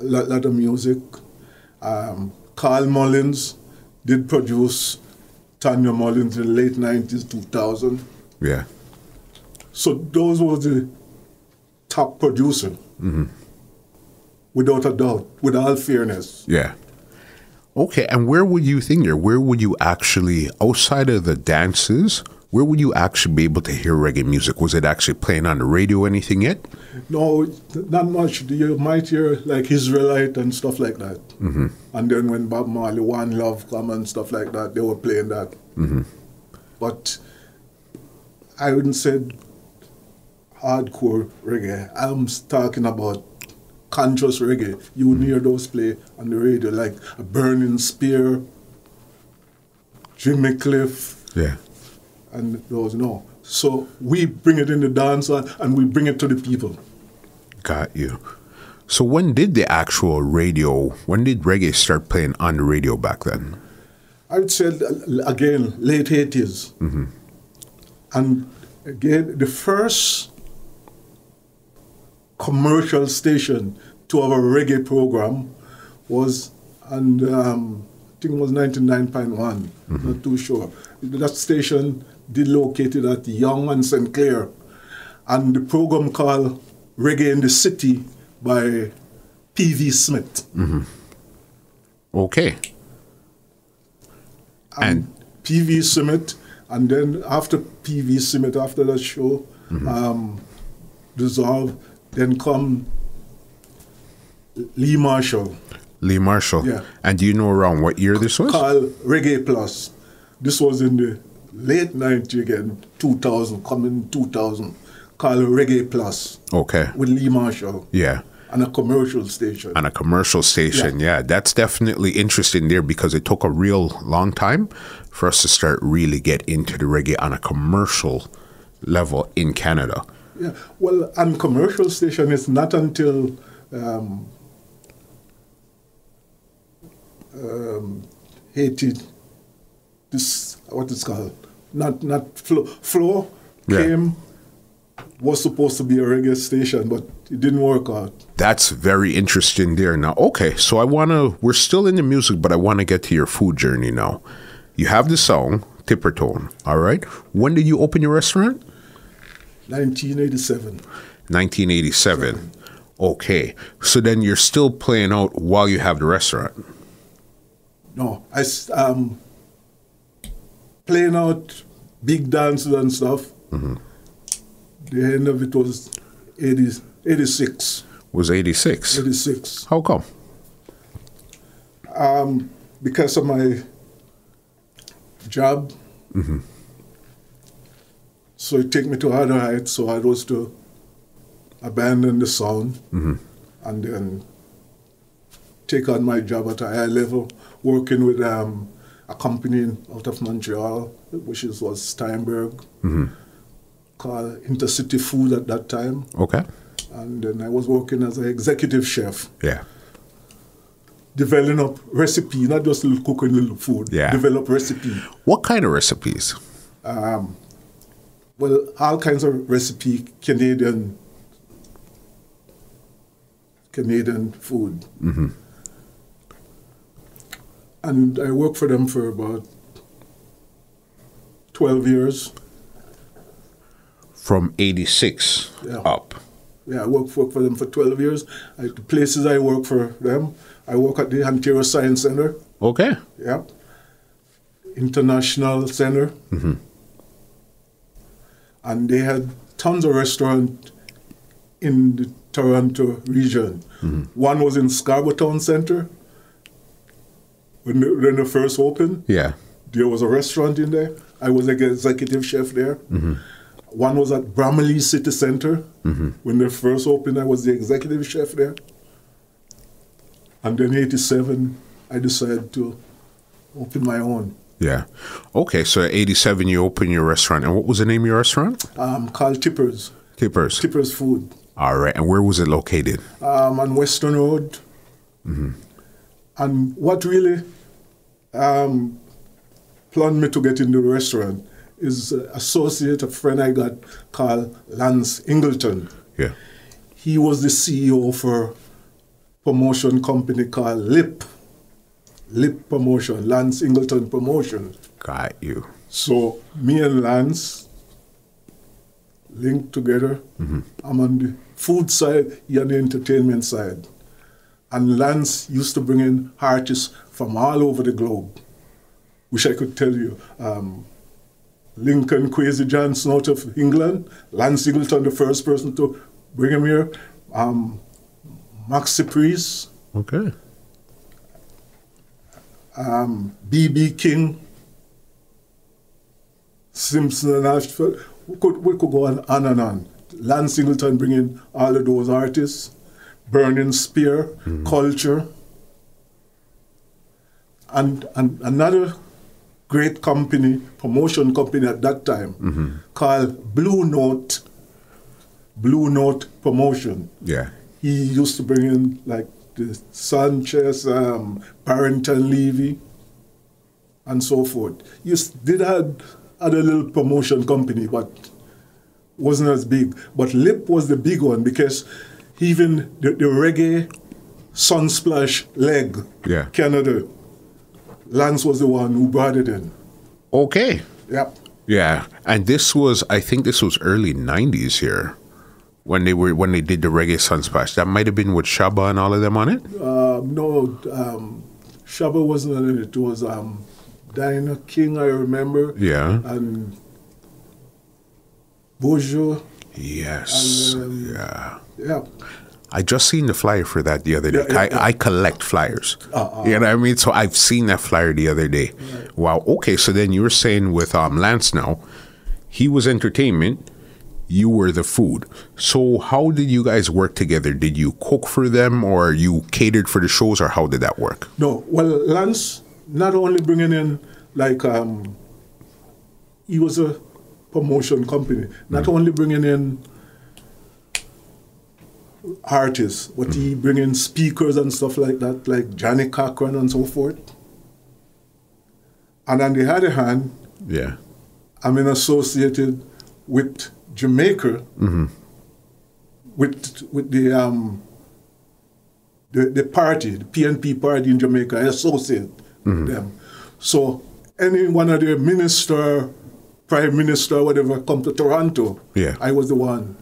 Speaker 2: a lot of music. Carl Mullins did produce Tanya Mullins in the late 90s, 2000.
Speaker 1: Yeah.
Speaker 2: So those were the top producer, without a doubt, with all fairness.
Speaker 1: Yeah. Okay, and where would you actually, outside of the dances, where would you actually be able to hear reggae music? Was it actually playing on the radio, anything yet?
Speaker 2: No, not much. You might hear like Israelite and stuff like that. And then when Bob Marley, One Love come and stuff like that, they were playing that. But I wouldn't say hardcore reggae. I'm talking about conscious reggae. You would hear those play on the radio, like a Burning Spear, Jimmy Cliff, and those. No. So we bring it in the dance and we bring it to the people.
Speaker 1: Got you. So when did reggae start playing on the radio back then?
Speaker 2: I would say, again, late 80s. And again, the first commercial station to have a reggae program was, and I think it was 99.1, not too sure. That station did located at Young and St. Clair, and the program called Reggae in the City by P.V. Smith.
Speaker 1: Okay.
Speaker 2: And P.V. Smith, and then after P.V. Smith, after that show dissolved, then come Lee Marshall.
Speaker 1: Lee Marshall.
Speaker 2: Yeah.
Speaker 1: And do you know around what year this was?
Speaker 2: Called Reggae Plus. This was in the late 90s again, 2000, coming 2000. Called Reggae Plus.
Speaker 1: Okay.
Speaker 2: With Lee Marshall.
Speaker 1: Yeah.
Speaker 2: And a commercial station.
Speaker 1: And a commercial station, yeah. That's definitely interesting there because it took a real long time for us to start really get into the reggae on a commercial level in Canada.
Speaker 2: Yeah, well, and commercial station is not until Haiti, this, what it's called, not Flow. Flow came, was supposed to be a reggae station, but it didn't work out.
Speaker 1: That's very interesting there. Now, okay, so we're still in the music, but I want to get to your food journey now. You have the song, Tippertone, all right? When did you open your restaurant?
Speaker 2: 1987.
Speaker 1: 1987. Okay, so then you're still playing out while you have the restaurant?
Speaker 2: No, I playing out big dances and stuff. Mm-hmm. The end of it was 86.
Speaker 1: Was 86?
Speaker 2: 86.
Speaker 1: How come?
Speaker 2: Because of my job. Mm-hmm. So it took me to other heights, so I was to abandon the sound and then take on my job at a high level, working with a company out of Montreal, which was Steinberg, called Intercity Food at that time.
Speaker 1: Okay.
Speaker 2: And then I was working as an executive chef.
Speaker 1: Yeah.
Speaker 2: Developing up recipe, not just little cooking little food.
Speaker 1: Yeah.
Speaker 2: Develop recipe.
Speaker 1: What kind of recipes?
Speaker 2: Well, all kinds of recipe, Canadian food. Mm-hmm. And I worked for them for about 12 years.
Speaker 1: From 86 up?
Speaker 2: Yeah, I worked for them for 12 years. The places I work for them, I work at the Ontario Science Centre.
Speaker 1: Okay.
Speaker 2: Yeah. International Centre. Mm-hmm. And they had tons of restaurants in the Toronto region. Mm-hmm. One was in Scarborough Town Centre. When they first opened, there was a restaurant in there. I was an executive chef there. Mm-hmm. One was at Bramalea City Centre. Mm-hmm. When they first opened, I was the executive chef there. And then 87, I decided to open my own.
Speaker 1: Yeah. Okay, so at 87, you opened your restaurant. And what was the name of your restaurant?
Speaker 2: Called TIPPER's.
Speaker 1: TIPPER's.
Speaker 2: TIPPER's Food.
Speaker 1: All right. And where was it located?
Speaker 2: On Western Road. Mm-hmm. And what really plunged me to get into the restaurant is an associate, a friend I got called Lance Ingleton.
Speaker 1: Yeah.
Speaker 2: He was the CEO for promotion company called LIP Promotion, Lance Ingleton Promotion.
Speaker 1: Got you.
Speaker 2: So me and Lance linked together. Mm-hmm. I'm on the food side, he on the entertainment side. And Lance used to bring in artists from all over the globe, which I could tell you. Lincoln Kwesi Johnson out of England, Lance Ingleton, the first person to bring him here, Maxi Priest.
Speaker 1: Okay.
Speaker 2: B.B. King, Simpson and Ashford. We could go on and on. Lance Ingleton bringing all of those artists. Burning Spear, Culture. And another great company, promotion company at that time, called Blue Note Promotion. Yeah. He used to bring in like the Sanchez, Barrington Levy, and so forth. He did have other little promotion company, but wasn't as big. But Lip was the big one because even the reggae Sunsplash leg, Canada, Lance was the one who brought it in.
Speaker 1: Okay.
Speaker 2: Yep.
Speaker 1: Yeah, and I think this was early 90s here when they did the reggae Sunsplash. That might have been with Shabba and all of them on it?
Speaker 2: No, Shabba wasn't on it. It was Dinah King, I remember.
Speaker 1: Yeah.
Speaker 2: And Bojo.
Speaker 1: Yes.
Speaker 2: And, yeah.
Speaker 1: I just seen the flyer for that the other day. I collect flyers. You know what I mean? So I've seen that flyer the other day. Right. Wow. Okay. So then you were saying with Lance now, he was entertainment, you were the food. So how did you guys work together? Did you cook for them or you catered for the shows or how did that work?
Speaker 2: No. Well, Lance not only bringing in like, he was a promotion company, not only bringing in artists, but he bring in speakers and stuff like that, like Johnny Cochran and so forth. And on the other hand, I'm associated with Jamaica, with the party, the PNP party in Jamaica. I associate with them. So any one of their minister, prime minister, whatever, come to Toronto, I was the one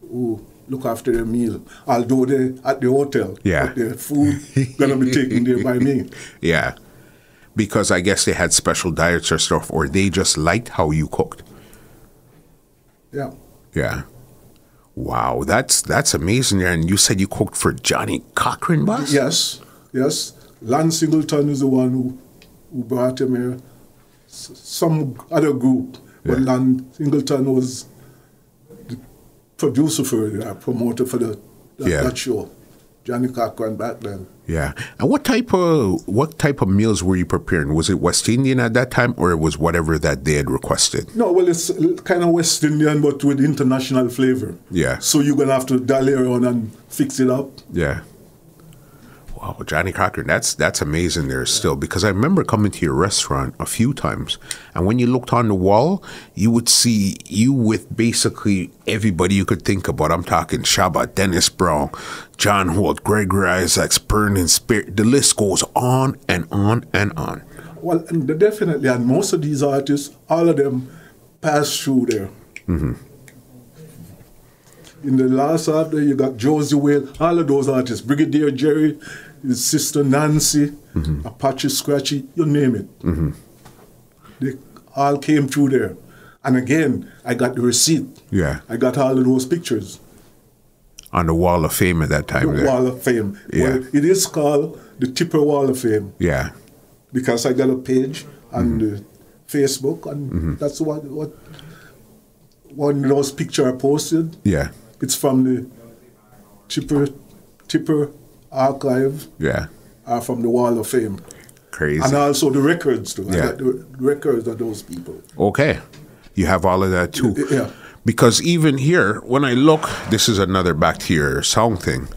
Speaker 2: who look after their meal. Although they at the hotel, but their food gonna be taken there by me.
Speaker 1: Yeah. Because I guess they had special diets or stuff, or they just liked how you cooked.
Speaker 2: Yeah.
Speaker 1: Yeah. Wow, that's amazing. And you said you cooked for Johnny Cochran, boss?
Speaker 2: Yes, yes. Lon Singleton is the one who brought him here. Some other group, but Lon Singleton was the producer for it, promoter for that show. Johnny Cochran back then.
Speaker 1: Yeah. And what type of meals were you preparing? Was it West Indian at that time, or it was whatever that they had requested?
Speaker 2: No, well, it's kind of West Indian, but with international flavor.
Speaker 1: Yeah.
Speaker 2: So you're going to have to dally around and fix it up.
Speaker 1: Yeah. Wow, Johnny Cochran, that's amazing there still, because I remember coming to your restaurant a few times, and when you looked on the wall, you would see you with basically everybody you could think about. I'm talking Shabba, Dennis Brown, John Holt, Gregory Isaacs, Burning Spirit. The list goes on and on and on.
Speaker 2: Well, and definitely, and most of these artists, all of them passed through there. In the last after, you got Josie Whale, all of those artists, Brigadier Jerry, his sister Nancy, Apache Scratchy, you name it. They all came through there. And again, I got the receipt.
Speaker 1: Yeah.
Speaker 2: I got all of those pictures.
Speaker 1: On the Wall of Fame at that time.
Speaker 2: The Wall of Fame.
Speaker 1: Yeah.
Speaker 2: Well, it is called the TIPPER Wall of Fame.
Speaker 1: Yeah.
Speaker 2: Because I got a page on the Facebook, and that's what one of those pictures I posted.
Speaker 1: Yeah.
Speaker 2: It's from the TIPPER archive.
Speaker 1: Yeah.
Speaker 2: From the Wall of Fame.
Speaker 1: Crazy.
Speaker 2: And also the records too.
Speaker 1: Yeah.
Speaker 2: I got the records of those people.
Speaker 1: Okay. You have all of that too.
Speaker 2: Yeah.
Speaker 1: Because even here, when I look, this is another back to your sound thing.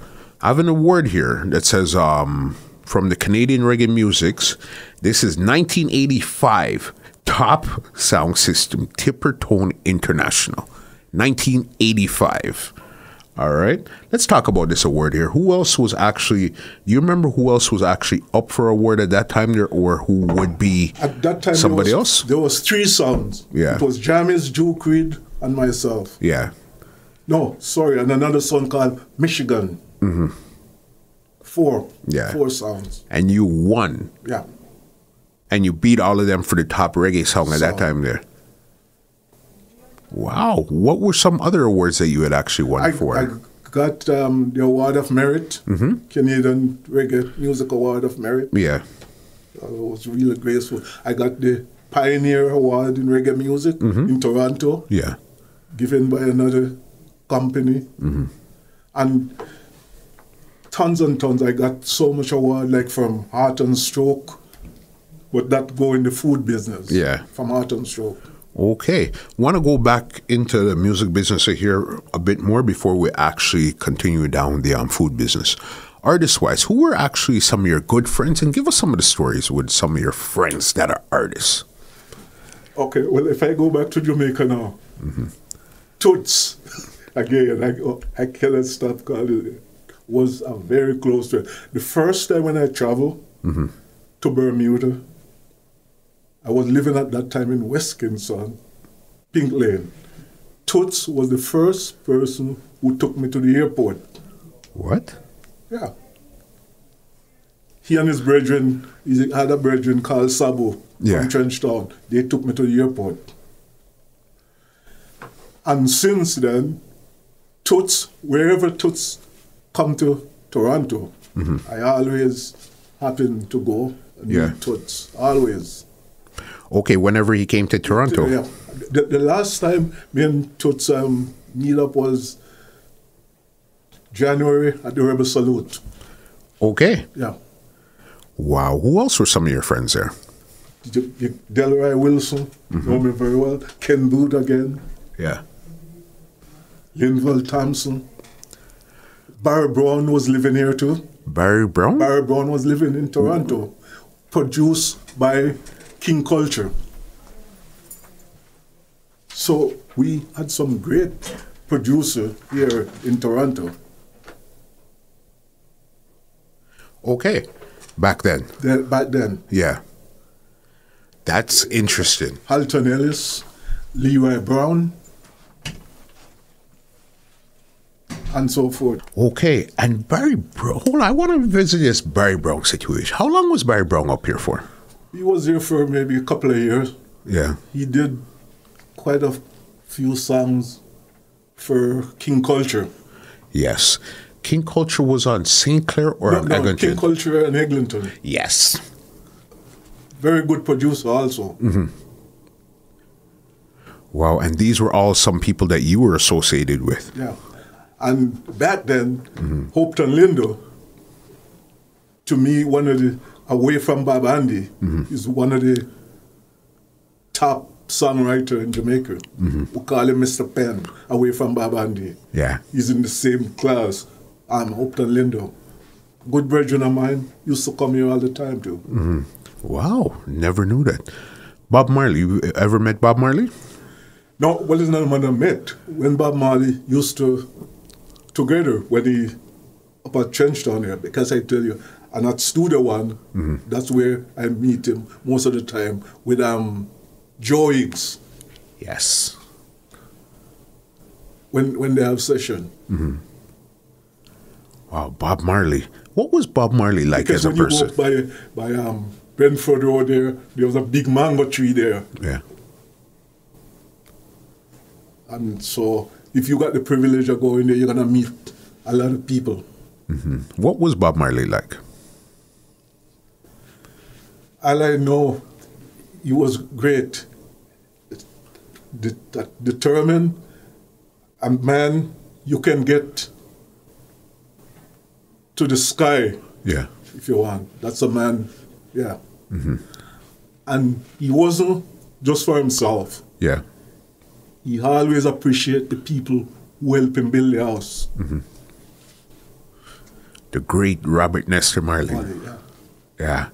Speaker 1: I have an award here that says from the Canadian Reggae Musics. This is 1985 Top Sound System Tippertone International. 1985. All right. Let's talk about this award here. Who else was actually, do you remember who else was actually up for award at that time there, or who would be
Speaker 2: at that time
Speaker 1: somebody else?
Speaker 2: There was 3 sounds.
Speaker 1: Yeah.
Speaker 2: It was Jamis, Joe Creed, and myself.
Speaker 1: Yeah.
Speaker 2: No, sorry, and another song called Michigan. 4.
Speaker 1: Yeah.
Speaker 2: 4 sounds.
Speaker 1: And you won.
Speaker 2: Yeah.
Speaker 1: And you beat all of them for the top reggae song at that time there. Wow. What were some other awards that you had actually won for?
Speaker 2: I got the Award of Merit, Canadian Reggae Music Award of Merit.
Speaker 1: Yeah.
Speaker 2: I was really grateful. I got the Pioneer Award in Reggae Music in Toronto.
Speaker 1: Yeah.
Speaker 2: Given by another company. And tons and tons. I got so much award, like from Heart and Stroke, but that go in the food business.
Speaker 1: Yeah.
Speaker 2: From Heart and Stroke.
Speaker 1: Okay. Want to go back into the music business here a bit more before we actually continue down the food business. Artist-wise, who were actually some of your good friends? And give us some of the stories with some of your friends that are artists.
Speaker 2: Okay, well, if I go back to Jamaica now, Toots, again, I cannot stop calling it, was a very close friend. The first time when I traveled to Bermuda, I was living at that time in West Kingston, Pink Lane. Toots was the first person who took me to the airport.
Speaker 1: What?
Speaker 2: Yeah. He and his brethren, he had a brethren called Sabo from Trenchtown. They took me to the airport. And since then, Toots, wherever Toots come to Toronto, I always happen to go and meet Toots, always.
Speaker 1: Okay, whenever he came to Toronto.
Speaker 2: Yeah. The last time me and Toots meet up was January at the Rebel Salute.
Speaker 1: Okay.
Speaker 2: Yeah.
Speaker 1: Wow. Who else were some of your friends there?
Speaker 2: Delroy Wilson, know me very well. Ken Booth again.
Speaker 1: Yeah.
Speaker 2: Linval Thompson. Barry Brown was living here too.
Speaker 1: Barry Brown?
Speaker 2: Barry Brown was living in Toronto. Produced by King Culture. So we had some great producer here in Toronto.
Speaker 1: Okay. Back then.
Speaker 2: Back then.
Speaker 1: Yeah. That's interesting.
Speaker 2: Halton Ellis, Leroy Brown, and so forth.
Speaker 1: Okay. And Barry Brown. Hold on. I want to visit this Barry Brown situation. How long was Barry Brown up here for?
Speaker 2: He was here for maybe a couple of years.
Speaker 1: Yeah.
Speaker 2: He did quite a few songs for King Culture.
Speaker 1: Yes. King Culture was on St. Clair or on Eglinton?
Speaker 2: King Culture and Eglinton.
Speaker 1: Yes.
Speaker 2: Very good producer also.
Speaker 1: Mm-hmm. Wow, and these were all some people that you were associated with.
Speaker 2: Yeah. And back then, Hopeton Lindo, to me, one of the, away from Bob Andy, is one of the top songwriter in Jamaica. We call him Mr. Penn, away from Bob Andy.
Speaker 1: Yeah.
Speaker 2: He's in the same class. I'm Hopeton Lindo. Good brethren of mine used to come here all the time too.
Speaker 1: Wow, never knew that. Bob Marley, you ever met Bob Marley?
Speaker 2: No, well, it's not when I met. When Bob Marley used to, together, when he, up at Trenchtown here, because I tell you, and at Studio One, that's where I meet him most of the time, with Joe Higgs.
Speaker 1: Yes.
Speaker 2: When they have session.
Speaker 1: Wow, Bob Marley. What was Bob Marley like
Speaker 2: Because
Speaker 1: as a person?
Speaker 2: Because when you walk by Brentford Road there was a big mango tree there.
Speaker 1: Yeah.
Speaker 2: And so if you got the privilege of going there, you're going to meet a lot of people.
Speaker 1: What was Bob Marley like?
Speaker 2: All I know, he was great. Determined, a man you can get to the sky
Speaker 1: Yeah.
Speaker 2: if you want. That's a man, yeah. And he wasn't just for himself.
Speaker 1: Yeah.
Speaker 2: He always appreciated the people who helped him build the house.
Speaker 1: The great Robert Nestor Marley.
Speaker 2: Yeah.
Speaker 1: Yeah.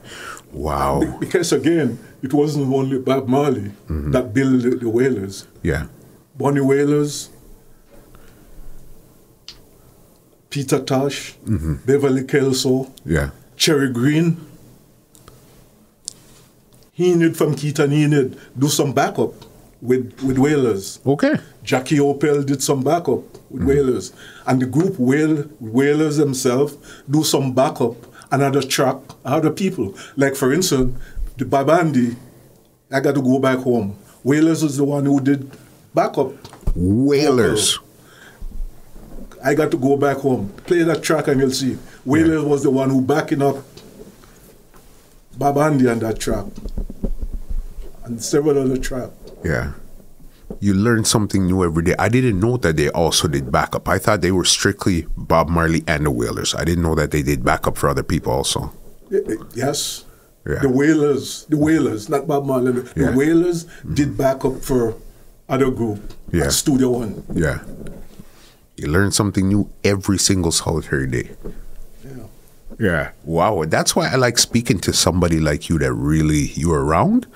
Speaker 1: Wow.
Speaker 2: Because again, it wasn't only Bob Marley that built the Wailers.
Speaker 1: Yeah.
Speaker 2: Bonnie Wailers, Peter Tosh, Beverly Kelso,
Speaker 1: Yeah.
Speaker 2: Cherry Green. Enid from Keaton Enid do some backup with Wailers.
Speaker 1: Okay.
Speaker 2: Jackie Opel did some backup with Wailers. And the group Wailers themselves do some backup and other track, other people. Like for instance, the Babandi, I Got to Go Back Home. Wailers was the one who did backup.
Speaker 1: Wailers.
Speaker 2: I Got to Go Back Home. Play that track and you'll see. Wailers was the one who backing up Babandi on that track. And several other tracks.
Speaker 1: Yeah. You learn something new every day. I didn't know that they also did backup. I thought they were strictly Bob Marley and the Wailers. I didn't know that they did backup for other people also.
Speaker 2: Yes.
Speaker 1: Yeah.
Speaker 2: The Wailers, not Bob Marley. The Wailers did backup for other group at Studio One.
Speaker 1: Yeah. You learn something new every single solitary day.
Speaker 2: Yeah.
Speaker 1: Yeah. Wow. That's why I like speaking to somebody like you that really you're around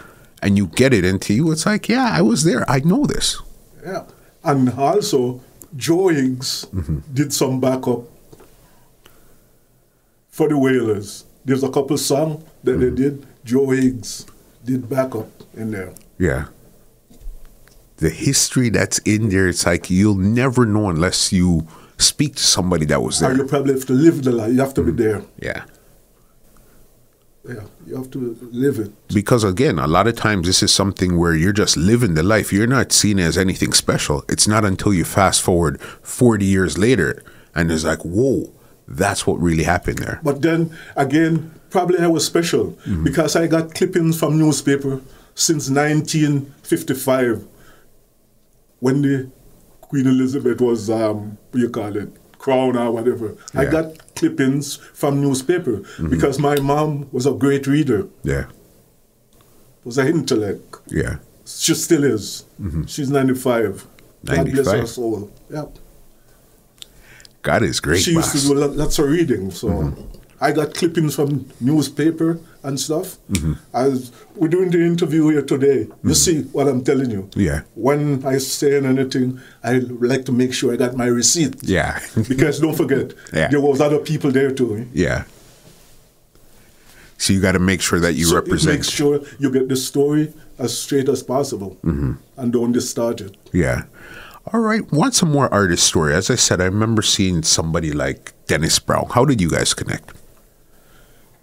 Speaker 1: and you get it into you. It's like, yeah, I was there. I know this.
Speaker 2: Yeah. And also, Joe Higgs did some backup for the Wailers. There's a couple songs that they did. Joe Higgs did backup in there.
Speaker 1: Yeah. The history that's in there, it's like you'll never know unless you speak to somebody that was there.
Speaker 2: Or you probably have to live the life. You have to be there.
Speaker 1: Yeah.
Speaker 2: Yeah, you have to live it.
Speaker 1: Because again, a lot of times this is something where you're just living the life. You're not seen as anything special. It's not until you fast forward 40 years later and it's like, whoa, that's what really happened there.
Speaker 2: But then again, probably I was special because I got clippings from newspaper since 1955 when the Queen Elizabeth was, crown or whatever.
Speaker 1: Yeah.
Speaker 2: I got clippings from newspaper because my mom was a great reader.
Speaker 1: Yeah.
Speaker 2: Was an intellect.
Speaker 1: Yeah.
Speaker 2: She still is. She's 95. God bless her soul. Yep.
Speaker 1: God is great,
Speaker 2: She used to do lots of reading, so I got clippings from newspaper and stuff. As we're doing the interview here today, you see what I'm telling you.
Speaker 1: Yeah.
Speaker 2: When I say anything, I like to make sure I got my receipt.
Speaker 1: Yeah.
Speaker 2: Because don't forget, there was other people there too.
Speaker 1: Yeah. So you got to make sure that you represent.
Speaker 2: Make sure you get the story as straight as possible and don't distort it.
Speaker 1: Yeah. All right. Want some more artist story? As I said, I remember seeing somebody like Dennis Brown. How did you guys connect?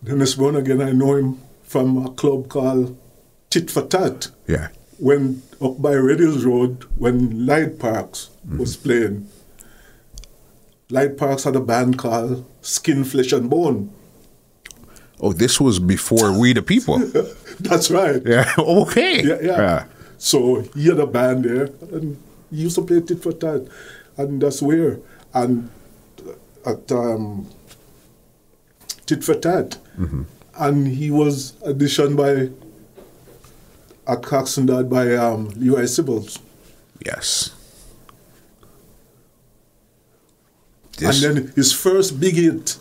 Speaker 2: Dennis Brown, again, I know him from a club called Tit for Tat.
Speaker 1: Yeah.
Speaker 2: When up by Red Hills Road, when Light Parks was playing, Light Parks had a band called Skin, Flesh and Bone.
Speaker 1: Oh, this was before We the People.
Speaker 2: That's right.
Speaker 1: Yeah. Okay.
Speaker 2: Yeah. So he had a band there, and he used to play Tit for Tat, and that's where. And at Tit for Tat, and he was auditioned by at Coxsondad by Leroy Sibbles.
Speaker 1: Yes.
Speaker 2: And then his first big hit,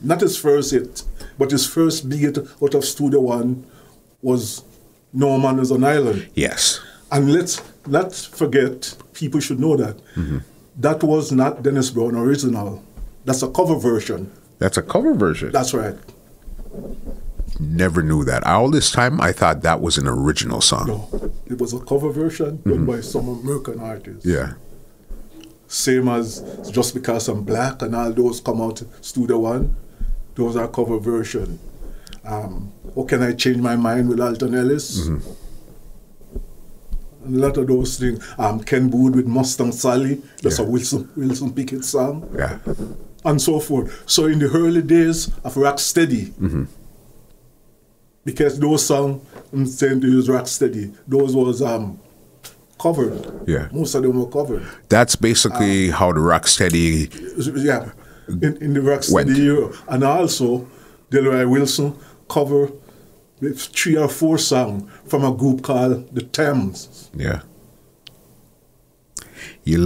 Speaker 2: not his first hit, but his first big hit out of Studio One was No Man is an Island.
Speaker 1: Yes.
Speaker 2: And let's not forget, people should know that, that was not Dennis Brown original. That's a cover version.
Speaker 1: That's a cover version?
Speaker 2: That's right.
Speaker 1: Never knew that. All this time, I thought that was an original song.
Speaker 2: No, it was a cover version done by some American artists.
Speaker 1: Yeah.
Speaker 2: Same as Just Because I'm Black and all those come out Studio One. Those are cover version. How Can I Change My Mind with Alton Ellis? And a lot of those things. Ken Boothe with Mustang Sally. That's a Wilson Pickett song.
Speaker 1: Yeah.
Speaker 2: And so forth. So in the early days of Rocksteady, because those songs, I'm saying to use Rocksteady, those was covered.
Speaker 1: Yeah.
Speaker 2: Most of them were covered.
Speaker 1: That's basically how the Rocksteady...
Speaker 2: Yeah. In the Rocksteady era. And also, Delroy Wilson covered 3 or 4 songs from a group called The Thames.
Speaker 1: Yeah. You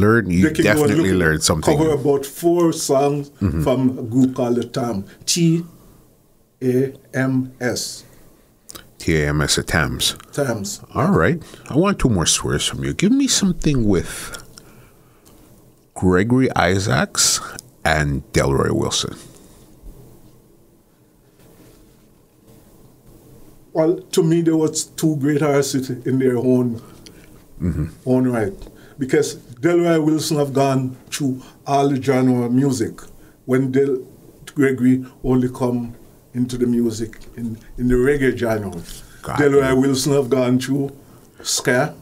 Speaker 1: definitely learned something.
Speaker 2: Cover about 4 songs from a group called The Thames. T-A-M-S.
Speaker 1: T-A-M-S at Thames.
Speaker 2: Thames.
Speaker 1: All right. I want 2 more stories from you. Give me something with Gregory Isaacs and Delroy Wilson.
Speaker 2: Well, to me, there was 2 great artists in their own right. Because Delroy Wilson have gone through all the genre of music. When Gregory only come into the music in the reggae genre. Delroy Wilson have gone through ska,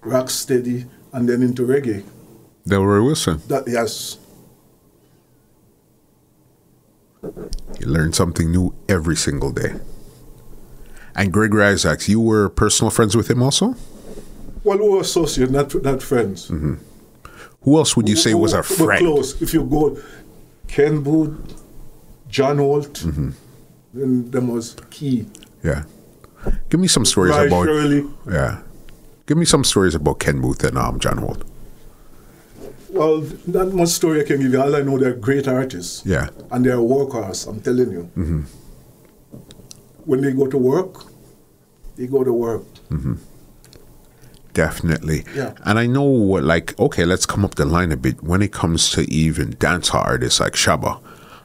Speaker 2: rocksteady, and then into reggae.
Speaker 1: Delroy Wilson.
Speaker 2: Yes.
Speaker 1: You learn something new every single day. And Gregory Isaacs, you were personal friends with him also?
Speaker 2: Well, we were associates, not friends.
Speaker 1: Who else would you say was a friend?
Speaker 2: We're close. If you go, Ken Boothe, John Holt, then them was key.
Speaker 1: Yeah. Give me some stories about...
Speaker 2: Shirley.
Speaker 1: Yeah. Give me some stories about Ken Boothe and John Holt.
Speaker 2: Well, not much story I can give you. All I know, they're great artists.
Speaker 1: Yeah.
Speaker 2: And they're workers, I'm telling you. When they go to work, they go to work.
Speaker 1: Definitely.
Speaker 2: Yeah.
Speaker 1: And I know, okay, let's come up the line a bit. When it comes to even dancehall artists like Shabba,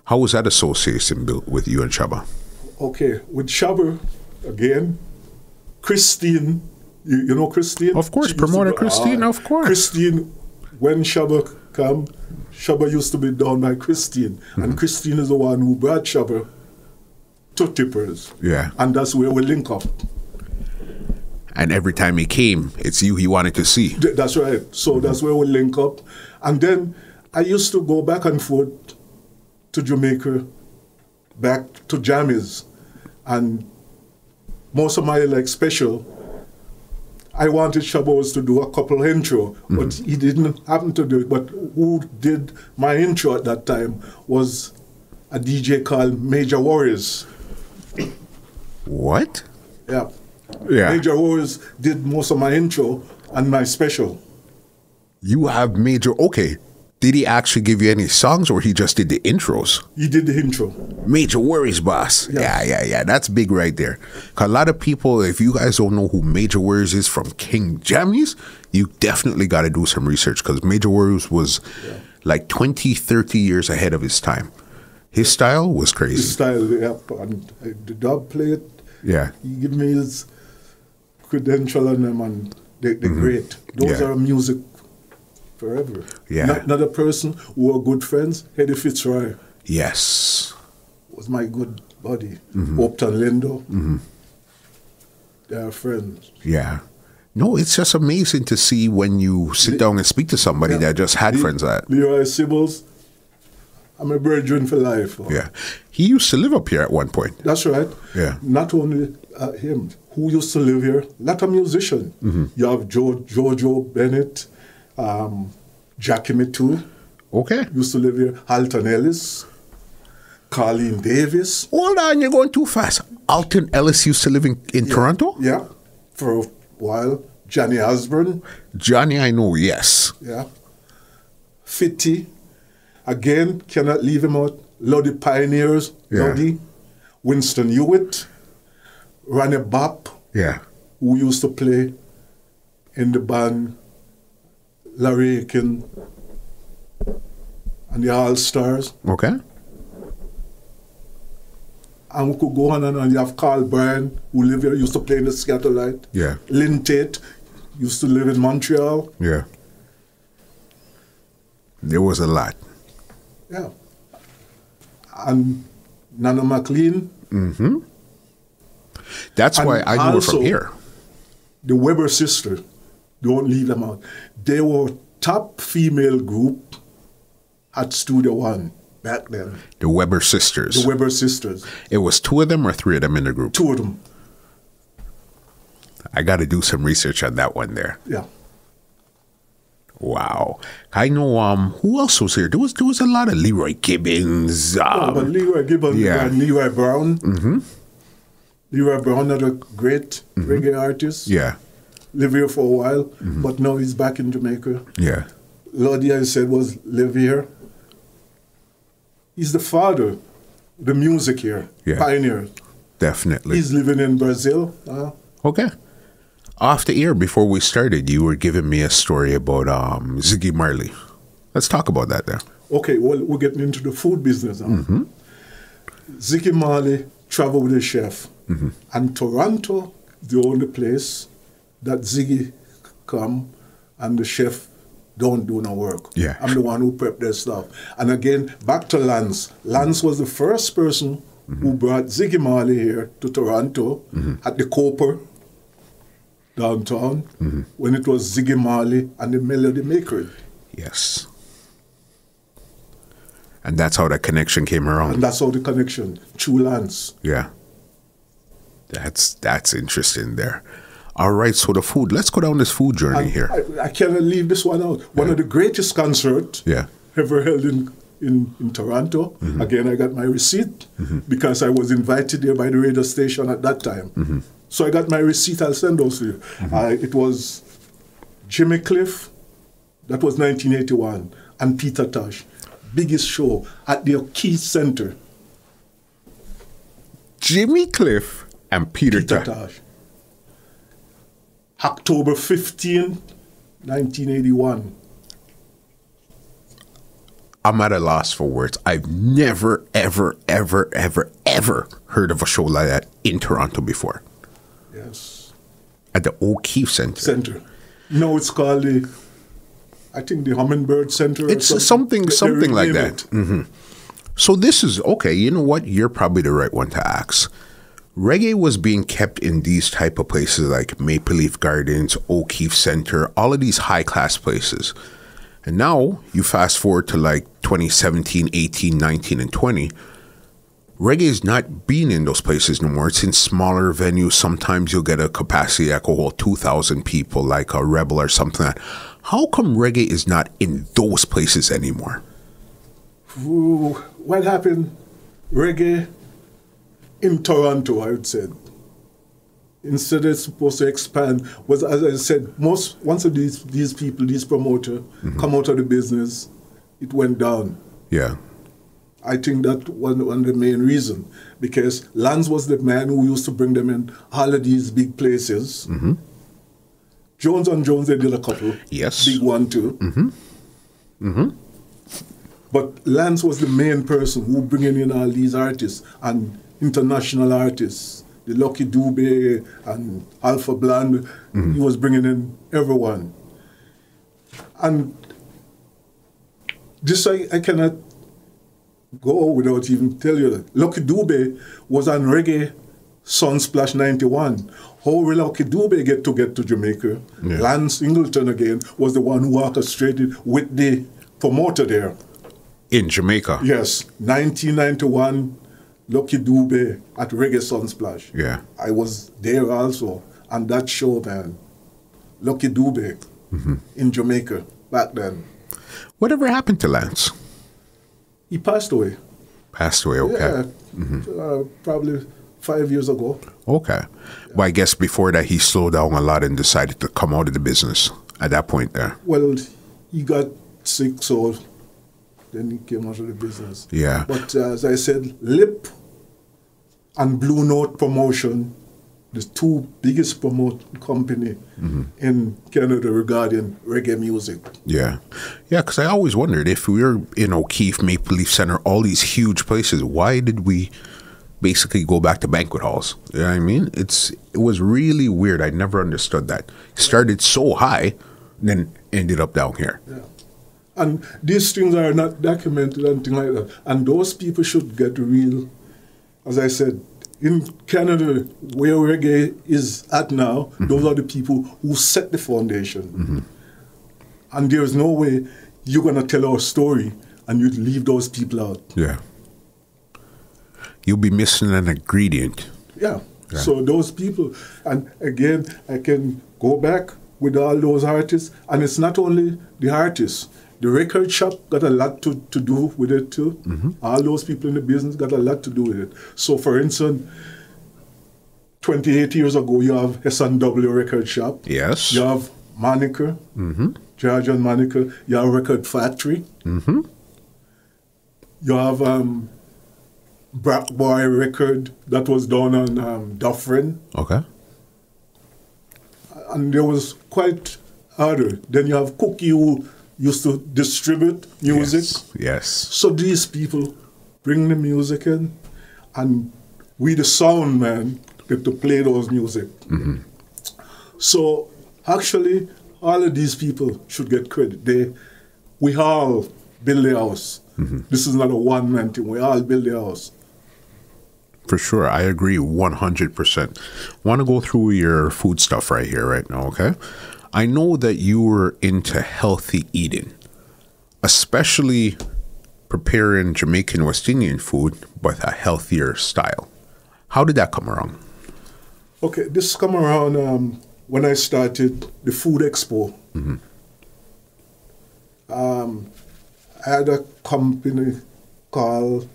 Speaker 1: how was that association built with you and Shabba?
Speaker 2: Okay, with Shabba, again, Christine, you know Christine?
Speaker 1: Of course, promoter Christine, of course.
Speaker 2: Christine, when Shabba come, Shabba used to be down by Christine. And Christine is the one who brought Shabba to Tippers.
Speaker 1: Yeah.
Speaker 2: And that's where we link up.
Speaker 1: And every time he came, it's you he wanted to see.
Speaker 2: That's right. So that's where we link up. And then I used to go back and forth to Jamaica, back to Jammies. And most of my special, I wanted Shabba to do a couple intro, but he didn't happen to do it. But who did my intro at that time was a DJ called Major Warriors.
Speaker 1: What?
Speaker 2: Yeah.
Speaker 1: Yeah.
Speaker 2: Major Warriors did most of my intro and my special.
Speaker 1: You have Major, okay. Did he actually give you any songs, or he just did the intros?
Speaker 2: He did the intro.
Speaker 1: Major Worries, boss. Yeah. That's big right there. 'Cause a lot of people, if you guys don't know who Major Worries is from King Jammies, you definitely got to do some research, because Major Worries was like 20, 30 years ahead of his time. His style was crazy.
Speaker 2: His style, yeah. And the dub plate, he gave me his credential on them, and they're great. Those are music forever.
Speaker 1: Yeah.
Speaker 2: Another person who were good friends, Eddie Fitzroy.
Speaker 1: Yes.
Speaker 2: Was my good buddy. Upton Lindo. They are friends.
Speaker 1: Yeah. No, it's just amazing to see when you sit down and speak to somebody that just had friends like that.
Speaker 2: Leroy Sibbles, I'm a brethren for life.
Speaker 1: Yeah. He used to live up here at one point.
Speaker 2: That's right.
Speaker 1: Yeah.
Speaker 2: Not only him, who used to live here, a lot of musicians. You have Jojo Bennett, Jackie Mitu.
Speaker 1: Okay.
Speaker 2: Used to live here. Alton Ellis, Colleen Davis.
Speaker 1: Hold on, you're going too fast. Alton Ellis used to live in Toronto?
Speaker 2: Yeah, for a while. Johnny Osborne.
Speaker 1: Johnny, I know, yes.
Speaker 2: Yeah. Fitty. Again, cannot leave him out. Lodi Pioneers. Lodi. Winston Hewitt. Ronnie Bop.
Speaker 1: Yeah.
Speaker 2: Who used to play in the band Larry Aiken and the All Stars.
Speaker 1: Okay.
Speaker 2: And we could go on and on. You have Carl Bryan, who lived here, used to play in the Scatterlight.
Speaker 1: Yeah.
Speaker 2: Lynn Tate used to live in Montreal.
Speaker 1: Yeah. There was a lot.
Speaker 2: Yeah. And Nana McLean.
Speaker 1: That's why I knew her from here.
Speaker 2: The Weber sisters, don't leave them out. They were top female group at Studio One back then.
Speaker 1: The Weber sisters.
Speaker 2: The Weber sisters.
Speaker 1: It was 2 of them or 3 of them in the group?
Speaker 2: 2 of them.
Speaker 1: I got to do some research on that one there.
Speaker 2: Yeah.
Speaker 1: Wow. I know, who else was here? There was a lot of Leroy Gibbons.
Speaker 2: But Leroy Gibbons and Leroy Brown. Leroy Brown, another great reggae artist.
Speaker 1: Yeah.
Speaker 2: Lived here for a while, but now he's back in Jamaica.
Speaker 1: Yeah.
Speaker 2: Lodi, I said, was live here. He's the father of the music here.
Speaker 1: Yeah.
Speaker 2: Pioneer.
Speaker 1: Definitely.
Speaker 2: He's living in Brazil.
Speaker 1: Okay. Off the air, before we started, you were giving me a story about Ziggy Marley. Let's talk about that there.
Speaker 2: Okay, well, we're getting into the food business now. Ziggy Marley traveled with a chef. And Toronto, the only place that Ziggy come and the chef don't do no work.
Speaker 1: Yeah.
Speaker 2: I'm the one who prepped their stuff. And again, back to Lance. Lance was the first person who brought Ziggy Marley here to Toronto at the Cooper downtown when it was Ziggy Marley and the Melody Maker.
Speaker 1: Yes. And that's how that connection came around.
Speaker 2: And that's how the connection, through Lance.
Speaker 1: Yeah. That's interesting there. All right, so the food. Let's go down this food journey here.
Speaker 2: I cannot leave this one out. One of the greatest concerts ever held in Toronto. Again, I got my receipt because I was invited there by the radio station at that time. So I got my receipt. I'll send those to you. It was Jimmy Cliff. That was 1981. And Peter Tosh. Biggest show at the O'Keefe Center.
Speaker 1: Jimmy Cliff and Peter
Speaker 2: Tosh. October 15, 1981.
Speaker 1: I'm at a loss for words. I've never, ever, ever, ever, ever heard of a show like that in Toronto before.
Speaker 2: Yes.
Speaker 1: At the O'Keefe Center.
Speaker 2: No, it's called I think the Hummingbird Center.
Speaker 1: It's something like that. So this is, okay, you know what? You're probably the right one to ask. Reggae was being kept in these type of places like Maple Leaf Gardens, O'Keefe Center, all of these high-class places. And now, you fast forward to like 2017, 18, 19, and 20, reggae is not being in those places no more. It's in smaller venues. Sometimes you'll get a capacity that can hold 2,000 people, like a Rebel or something like that. How come reggae is not in those places anymore?
Speaker 2: Ooh, what happened? Reggae in Toronto, I would say, instead it's supposed to expand, was, as I said, once of these people, these promoters, come out of the business, it went down.
Speaker 1: Yeah.
Speaker 2: I think that one of the main reason, because Lance was the man who used to bring them in all of these big places.
Speaker 1: Mm-hmm.
Speaker 2: Jones and Jones, they did a couple.
Speaker 1: Yes.
Speaker 2: Big one too.
Speaker 1: Mm-hmm. Mm-hmm.
Speaker 2: But Lance was the main person who bringing in all these artists and international artists. The Lucky Dube and Alpha Blonde. Mm-hmm. He was bringing in everyone. And this I cannot go without even tell you that. Lucky Dube was on Reggae Sunsplash 91. How will Lucky Dube get to Jamaica? Yeah. Lance Ingleton again was the one who orchestrated with the promoter there.
Speaker 1: In Jamaica?
Speaker 2: Yes. 1991, Lucky Dube at Reggae Sunsplash.
Speaker 1: Yeah.
Speaker 2: I was there also. And that show, man, Lucky Dube in Jamaica back then.
Speaker 1: Whatever happened to Lance?
Speaker 2: He passed away.
Speaker 1: Passed away, okay.
Speaker 2: Yeah, probably 5 years ago.
Speaker 1: Okay. Well, I guess before that he slowed down a lot and decided to come out of the business at that point there.
Speaker 2: Well, he got sick, so then he came out of the business.
Speaker 1: Yeah.
Speaker 2: But as I said, Lip and Blue Note Promotion, the two biggest promote company in Canada regarding reggae music.
Speaker 1: Yeah. Yeah, because I always wondered if we were in O'Keefe, Maple Leaf Center, all these huge places, why did we basically go back to banquet halls? You know what I mean? It was really weird. I never understood that. It started so high, then ended up down here.
Speaker 2: Yeah. And these things are not documented and things like that. And those people should get real, as I said, in Canada, where reggae is at now, those are the people who set the foundation. And there's no way you're going to tell our story and you'd leave those people out.
Speaker 1: Yeah. You'll be missing an ingredient.
Speaker 2: Yeah. So those people, and again, I can go back with all those artists, and it's not only the artists. The record shop got a lot to do with it too. All those people in the business got a lot to do with it. So for instance, 28 years ago, you have S&W Record Shop.
Speaker 1: Yes.
Speaker 2: You have Monica, George and Monica. You have Record Factory. You have Black Boy Record that was done on Dufferin.
Speaker 1: Okay.
Speaker 2: And there was quite other. Then you have Cookie, who used to distribute music.
Speaker 1: Yes.
Speaker 2: So these people bring the music in, and we, the sound man, get to play those music. So actually, all of these people should get credit. We all build the house. This is not a one-man thing. We all build the house.
Speaker 1: For sure. I agree 100%. Want to go through your food stuff right here, right now, okay? I know that you were into healthy eating, especially preparing Jamaican West Indian food, but a healthier style. How did that come around?
Speaker 2: Okay, this come around when I started the Food Expo. I had a company called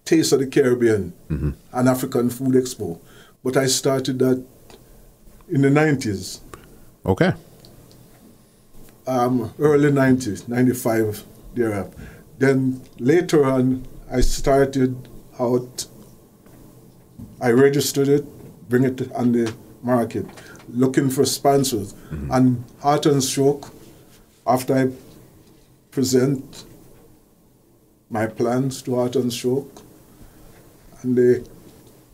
Speaker 2: Taste of the Caribbean, an African Food Expo. But I started that in the 90s.
Speaker 1: Okay.
Speaker 2: Early 90s, 95, thereafter. Then later on, I started out, I registered it, bring it on the market, looking for sponsors. And Heart and Stroke, after I present my plans to Heart and Stroke, and they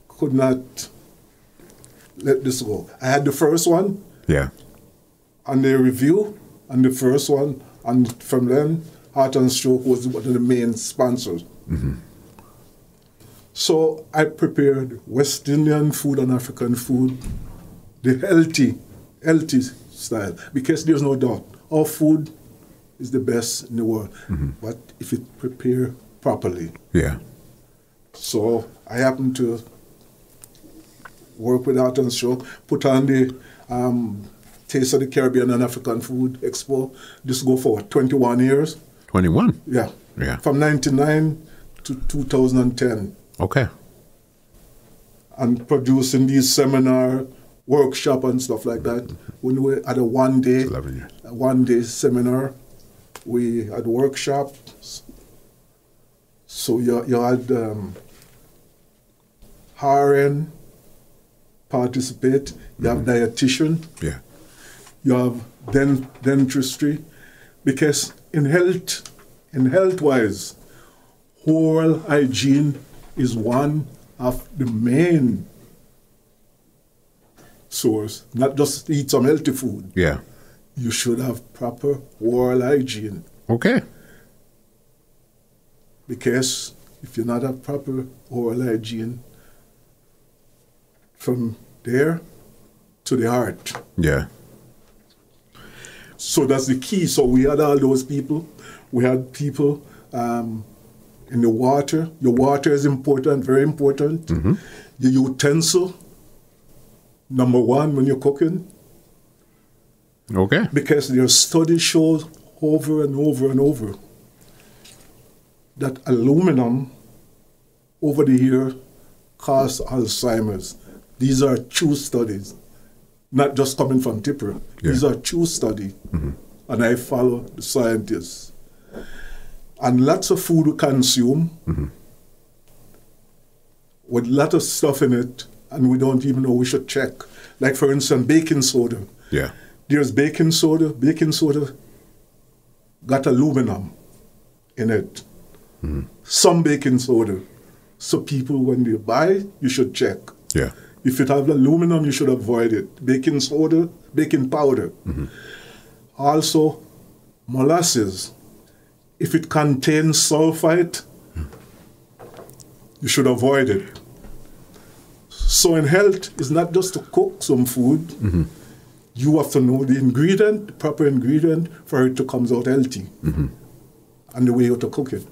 Speaker 2: could not let this go. I had the first one, and they review, and the first one, and from then, Heart and Stroke was one of the main sponsors. So I prepared West Indian food and African food, the healthy style, because there's no doubt, our food is the best in the world, but if it prepared properly. So I happened to work with Heart and Stroke, put on the Taste of the Caribbean and African Food Expo. This go for 21 years.
Speaker 1: 21?
Speaker 2: Yeah. From 99 to 2010.
Speaker 1: Okay.
Speaker 2: And producing these seminar, workshop and stuff like that. When we had a one day seminar, we had workshops So you had RN participate, you have dietitian,
Speaker 1: Yeah.
Speaker 2: you have dentistry, because in health-wise, oral hygiene is one of the main source. Not just eat some healthy food.
Speaker 1: Yeah.
Speaker 2: You should have proper oral hygiene.
Speaker 1: Okay.
Speaker 2: Because if you not have proper oral hygiene, from there to the heart.
Speaker 1: Yeah.
Speaker 2: So that's the key. So we had all those people. We had people in the water. Your water is important, very important.
Speaker 1: Mm-hmm.
Speaker 2: The utensil, number one when you're cooking.
Speaker 1: Okay.
Speaker 2: Because their study shows over and over and over that aluminum over the year causes Alzheimer's. These are true studies, not just coming from TIPPER.
Speaker 1: Yeah.
Speaker 2: These are true studies, and I follow the scientists. And lots of food we consume with a lot of stuff in it, and we don't even know we should check. Like, for instance, baking soda.
Speaker 1: Yeah.
Speaker 2: There's baking soda. Baking soda got aluminum in it. Some baking soda. So people, when they buy, you should check.
Speaker 1: Yeah.
Speaker 2: If it have aluminum, you should avoid it. Baking soda, baking powder. Also, molasses. If it contains sulfite, you should avoid it. So in health, it's not just to cook some food. You have to know the ingredient, the proper ingredient, for it to come out healthy. And the way you have to cook it.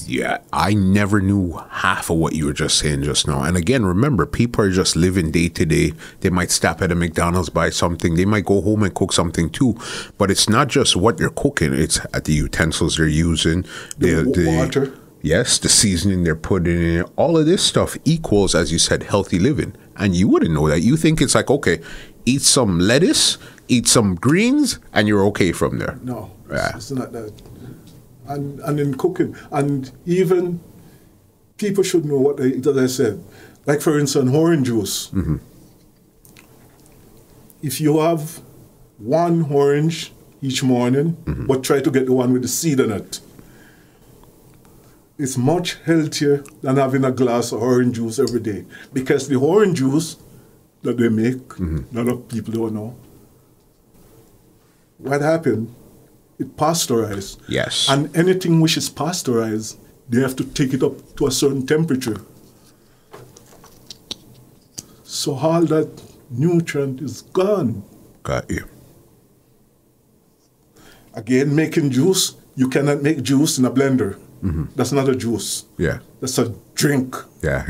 Speaker 1: Yeah, I never knew half of what you were just saying just now. And again, remember, people are just living day to day. They might stop at a McDonald's, buy something. They might go home and cook something too. But it's not just what you're cooking. It's at the utensils they're using.
Speaker 2: The water.
Speaker 1: Yes, the seasoning they're putting in. All of this stuff equals, as you said, healthy living. And you wouldn't know that. You think it's like, okay, eat some lettuce, eat some greens, and you're okay from there.
Speaker 2: No,
Speaker 1: Yeah.
Speaker 2: it's not that. And in cooking, and even people should know what they eat, as I said. Like, for instance, orange juice. If you have one orange each morning, but try to get the one with the seed in it, it's much healthier than having a glass of orange juice every day. Because the orange juice that they make, a lot of people don't know. What happened? It pasteurized.
Speaker 1: Yes.
Speaker 2: And anything which is pasteurized, they have to take it up to a certain temperature. So all that nutrient is gone.
Speaker 1: Got you.
Speaker 2: Again, making juice, you cannot make juice in a blender. That's not a juice.
Speaker 1: Yeah.
Speaker 2: That's a drink.
Speaker 1: Yeah.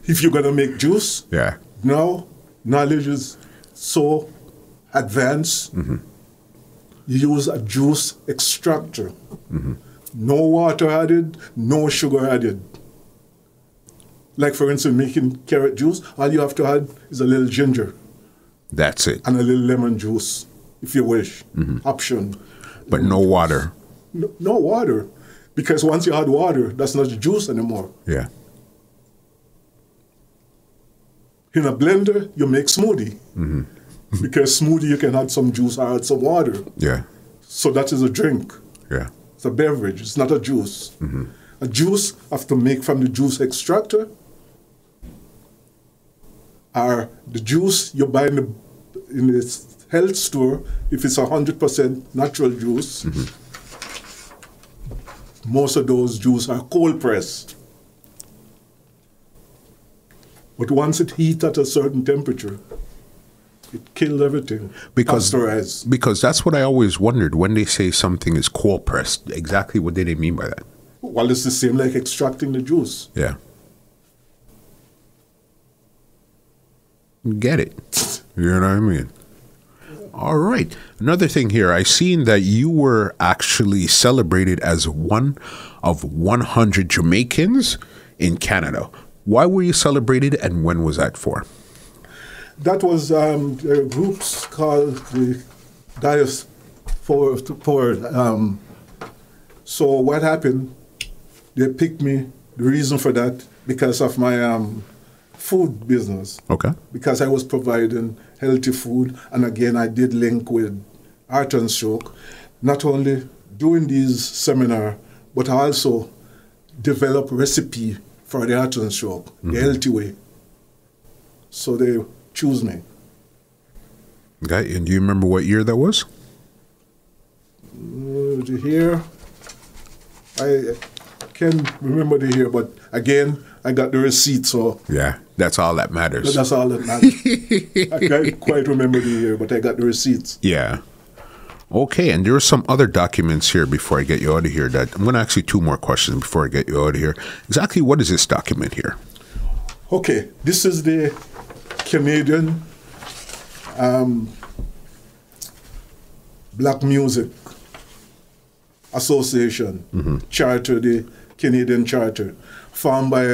Speaker 2: If you're going to make juice,
Speaker 1: Yeah.
Speaker 2: now knowledge is so advanced. You use a juice extractor. No water added, no sugar added. Like, for instance, making carrot juice, all you have to add is a little ginger
Speaker 1: That's it.
Speaker 2: and a little lemon juice, if you wish. Option.
Speaker 1: But no water.
Speaker 2: No water. Because once you add water, that's not juice anymore.
Speaker 1: Yeah.
Speaker 2: In a blender, you make smoothie. Because smoothie, you can add some juice or add some water.
Speaker 1: Yeah.
Speaker 2: So that is a drink.
Speaker 1: Yeah.
Speaker 2: It's a beverage. It's not a juice. A juice, have to make from the juice extractor, or the juice you buy in the health store, if it's 100% natural juice. Most of those juices are cold pressed. But once it heats at a certain temperature, it kills everything. Pasteurized.
Speaker 1: Because that's what I always wondered when they say something is cold pressed. Exactly what do they mean by that?
Speaker 2: Well, it's the same like extracting the juice.
Speaker 1: Yeah. Get it. You know what I mean? All right. Another thing here, I seen that you were actually celebrated as one of 100 Jamaicans in Canada. Why were you celebrated, and when was that for?
Speaker 2: That was there are groups called the Diaspora. So what happened? they picked me. The reason for that, because of my food business.
Speaker 1: Okay.
Speaker 2: Because I was providing healthy food, and again, I did link with Heart and Stroke, not only doing these seminar, but I also develop recipe for the Heart and Stroke, the healthy way. So they choose me.
Speaker 1: Okay, and do you remember what year that was?
Speaker 2: The year, I can't remember the year, but again, I got the receipt, so...
Speaker 1: Yeah, that's all that matters.
Speaker 2: That's all that matters. I can't quite remember the year, but I got the receipts.
Speaker 1: Yeah. Okay, and there are some other documents here before I get you out of here that I'm going to ask you two more questions before I get you out of here. Exactly what is this document here?
Speaker 2: Okay, this is the Canadian Black Music Association charter, the Canadian charter, formed by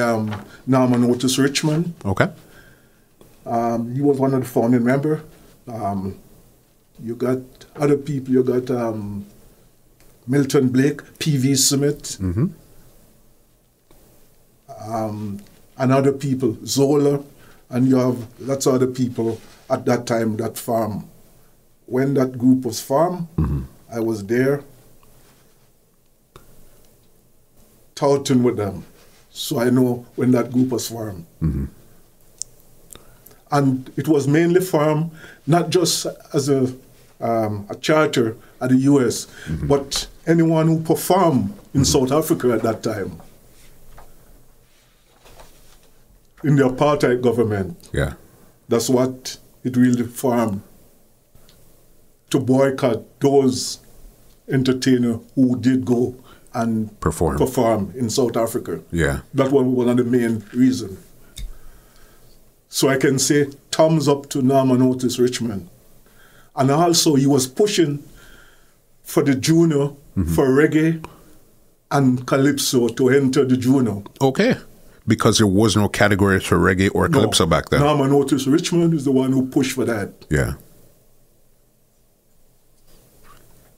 Speaker 2: Norman Otis Richmond.
Speaker 1: Okay.
Speaker 2: He was one of the founding members. You got other people. You got Milton Blake, P.V. Smith, and other people, Zola, and you have lots of other people at that time that farm. When that group was formed, I was there, touting with them. So I know when that group was formed. And it was mainly formed not just as a charter at the U.S., but anyone who performed in South Africa at that time, in the apartheid government.
Speaker 1: Yeah.
Speaker 2: That's what it really formed, to boycott those entertainers who did go and perform in South Africa.
Speaker 1: Yeah.
Speaker 2: That was one of the main reasons. So I can say thumbs up to Norman Otis Richmond. And also he was pushing for the junior, for reggae and calypso to enter the junior.
Speaker 1: Okay. Because there was no category for reggae or calypso back then.
Speaker 2: Norman Otis Richmond is the one who pushed for that.
Speaker 1: Yeah.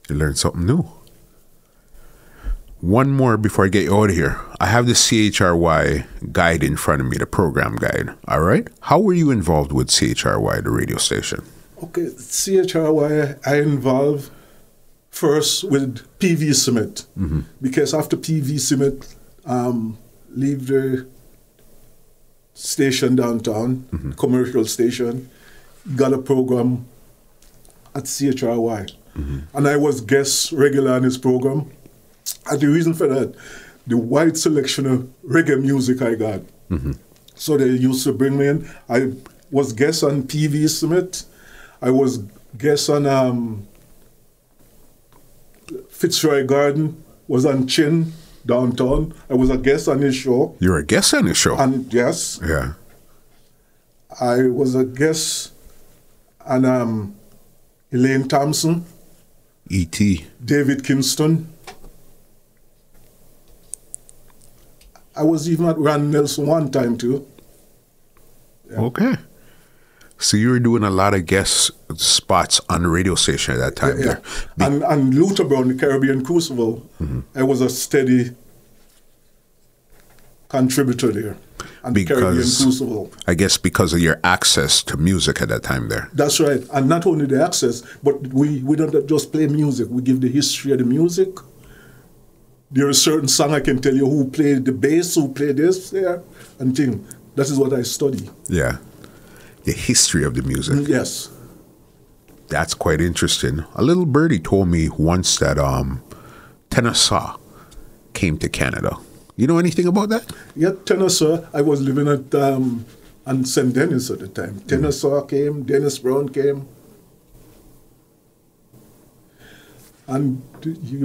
Speaker 1: You learned something new. One more before I get you out of here. I have the CHRY guide in front of me, the program guide. All right? How were you involved with CHRY, the radio station?
Speaker 2: Okay, CHRY, I involved first with P.V. Smith. Because after P.V. Smith leave the station downtown, commercial station, got a program at CHRY. And I was guest regular on his program. And the reason for that, the wide selection of reggae music I got. So they used to bring me in. I was guest on P.V. Smith. I was guest on Fitzroy Garden, was on Chin downtown. I was a guest on his show.
Speaker 1: You were a guest on his show?
Speaker 2: And yes.
Speaker 1: Yeah.
Speaker 2: I was a guest on Elaine Thompson.
Speaker 1: E.T.
Speaker 2: David Kingston. I was even at Ron Nelson one time too. Yeah.
Speaker 1: Okay. So you were doing a lot of guest spots on the radio station at that time.
Speaker 2: Yeah. And Luther Brown, the Caribbean Crucible, I was a steady contributor there. And the Caribbean Crucible.
Speaker 1: I guess because of your access to music at that time there.
Speaker 2: That's right. And not only the access, but we don't just play music. We give the history of the music. There is certain song I can tell you who played the bass, who played this there, and thing. That is what I study.
Speaker 1: Yeah. The history of the music.
Speaker 2: Yes.
Speaker 1: That's quite interesting. A little birdie told me once that Tennessee came to Canada. You know anything about that?
Speaker 2: Yeah, Tennessee. I was living at on St. Denis at the time. Tennessee came, Dennis Brown came. And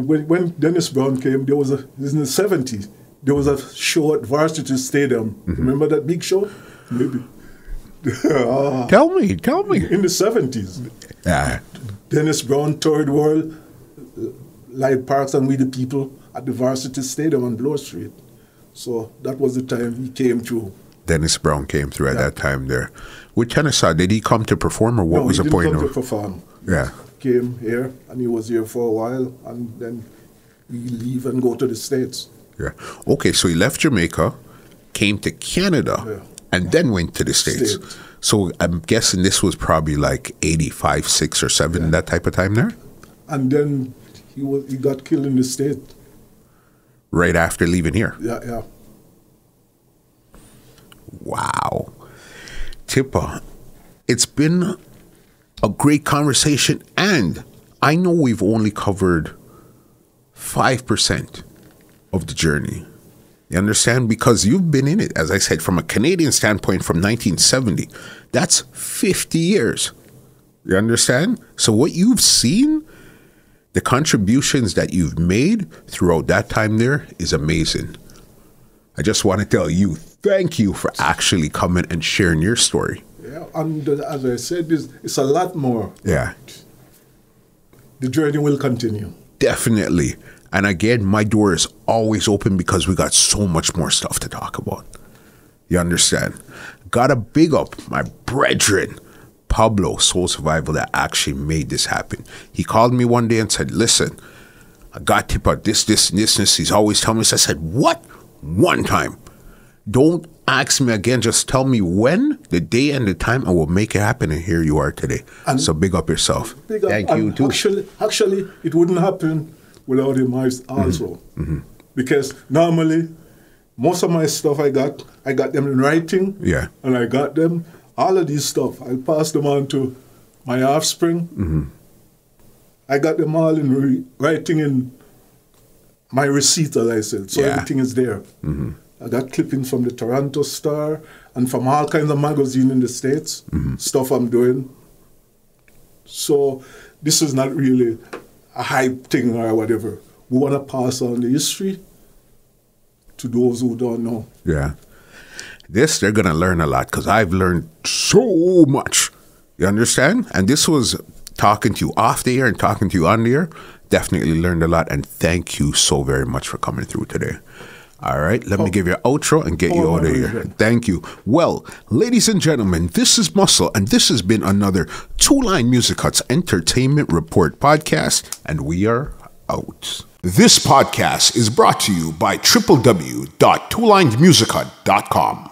Speaker 2: when Dennis Brown came, there was in the 70s, there was a show at Varsity Stadium. Remember that big show? Maybe.
Speaker 1: Tell me.
Speaker 2: In the 70s. Dennis Brown toured the world, Light Parks and We the People at the Varsity Stadium on Bloor Street. So that was the time he came through.
Speaker 1: Dennis Brown came through at that time there. With Tennessee, did he come to perform or what was the point of?
Speaker 2: No, he didn't come to perform.
Speaker 1: Yeah.
Speaker 2: He came here and he was here for a while and then he leave and go to the States.
Speaker 1: Yeah. Okay, so he left Jamaica, came to Canada, and then went to the States. So I'm guessing this was probably like 85, 6 or 7, that type of time there?
Speaker 2: And then he got killed in the States.
Speaker 1: Right after leaving here?
Speaker 2: Yeah.
Speaker 1: Wow. Tipper, it's been a great conversation, and I know we've only covered 5% of the journey. You understand? Because you've been in it, as I said, from a Canadian standpoint from 1970. That's 50 years. You understand? So what you've seen, the contributions that you've made throughout that time there is amazing. I just want to tell you, thank you for actually coming and sharing your story.
Speaker 2: Yeah, and as I said, it's a lot more.
Speaker 1: Yeah.
Speaker 2: The journey will continue.
Speaker 1: Definitely. And again, my door is always open because we got so much more stuff to talk about. You understand? Gotta big up my brethren, Pablo, Soul Survival, that actually made this happen. He called me one day and said, listen, I got Tipper this. He's always telling me this. I said, what? One time. Don't ask me again. Just tell me when, the day and the time, and we'll make it happen. And here you are today. And so big up yourself.
Speaker 2: Big up. Thank you too. Actually, it wouldn't happen without him also. Because normally, most of my stuff I got them in writing.
Speaker 1: Yeah.
Speaker 2: And I got them, all of these stuff, I passed them on to my offspring. I got them all in writing in my receipt, as I said. So everything is there. I got clippings from the Toronto Star and from all kinds of magazines in the States, stuff I'm doing. So this is not really a hype thing or whatever. We want to pass on the history to those who don't know.
Speaker 1: Yeah. This, they're going to learn a lot because I've learned so much. You understand? And this was talking to you off the air and talking to you on the air. Definitely learned a lot. And thank you so very much for coming through today. All right, let me give you an outro and get you out of here. Thank you. Well, ladies and gentlemen, this is Muscle, and this has been another Two Line Music Hut's Entertainment Report podcast, and we are out. This podcast is brought to you by www.twolinedmusichut.com.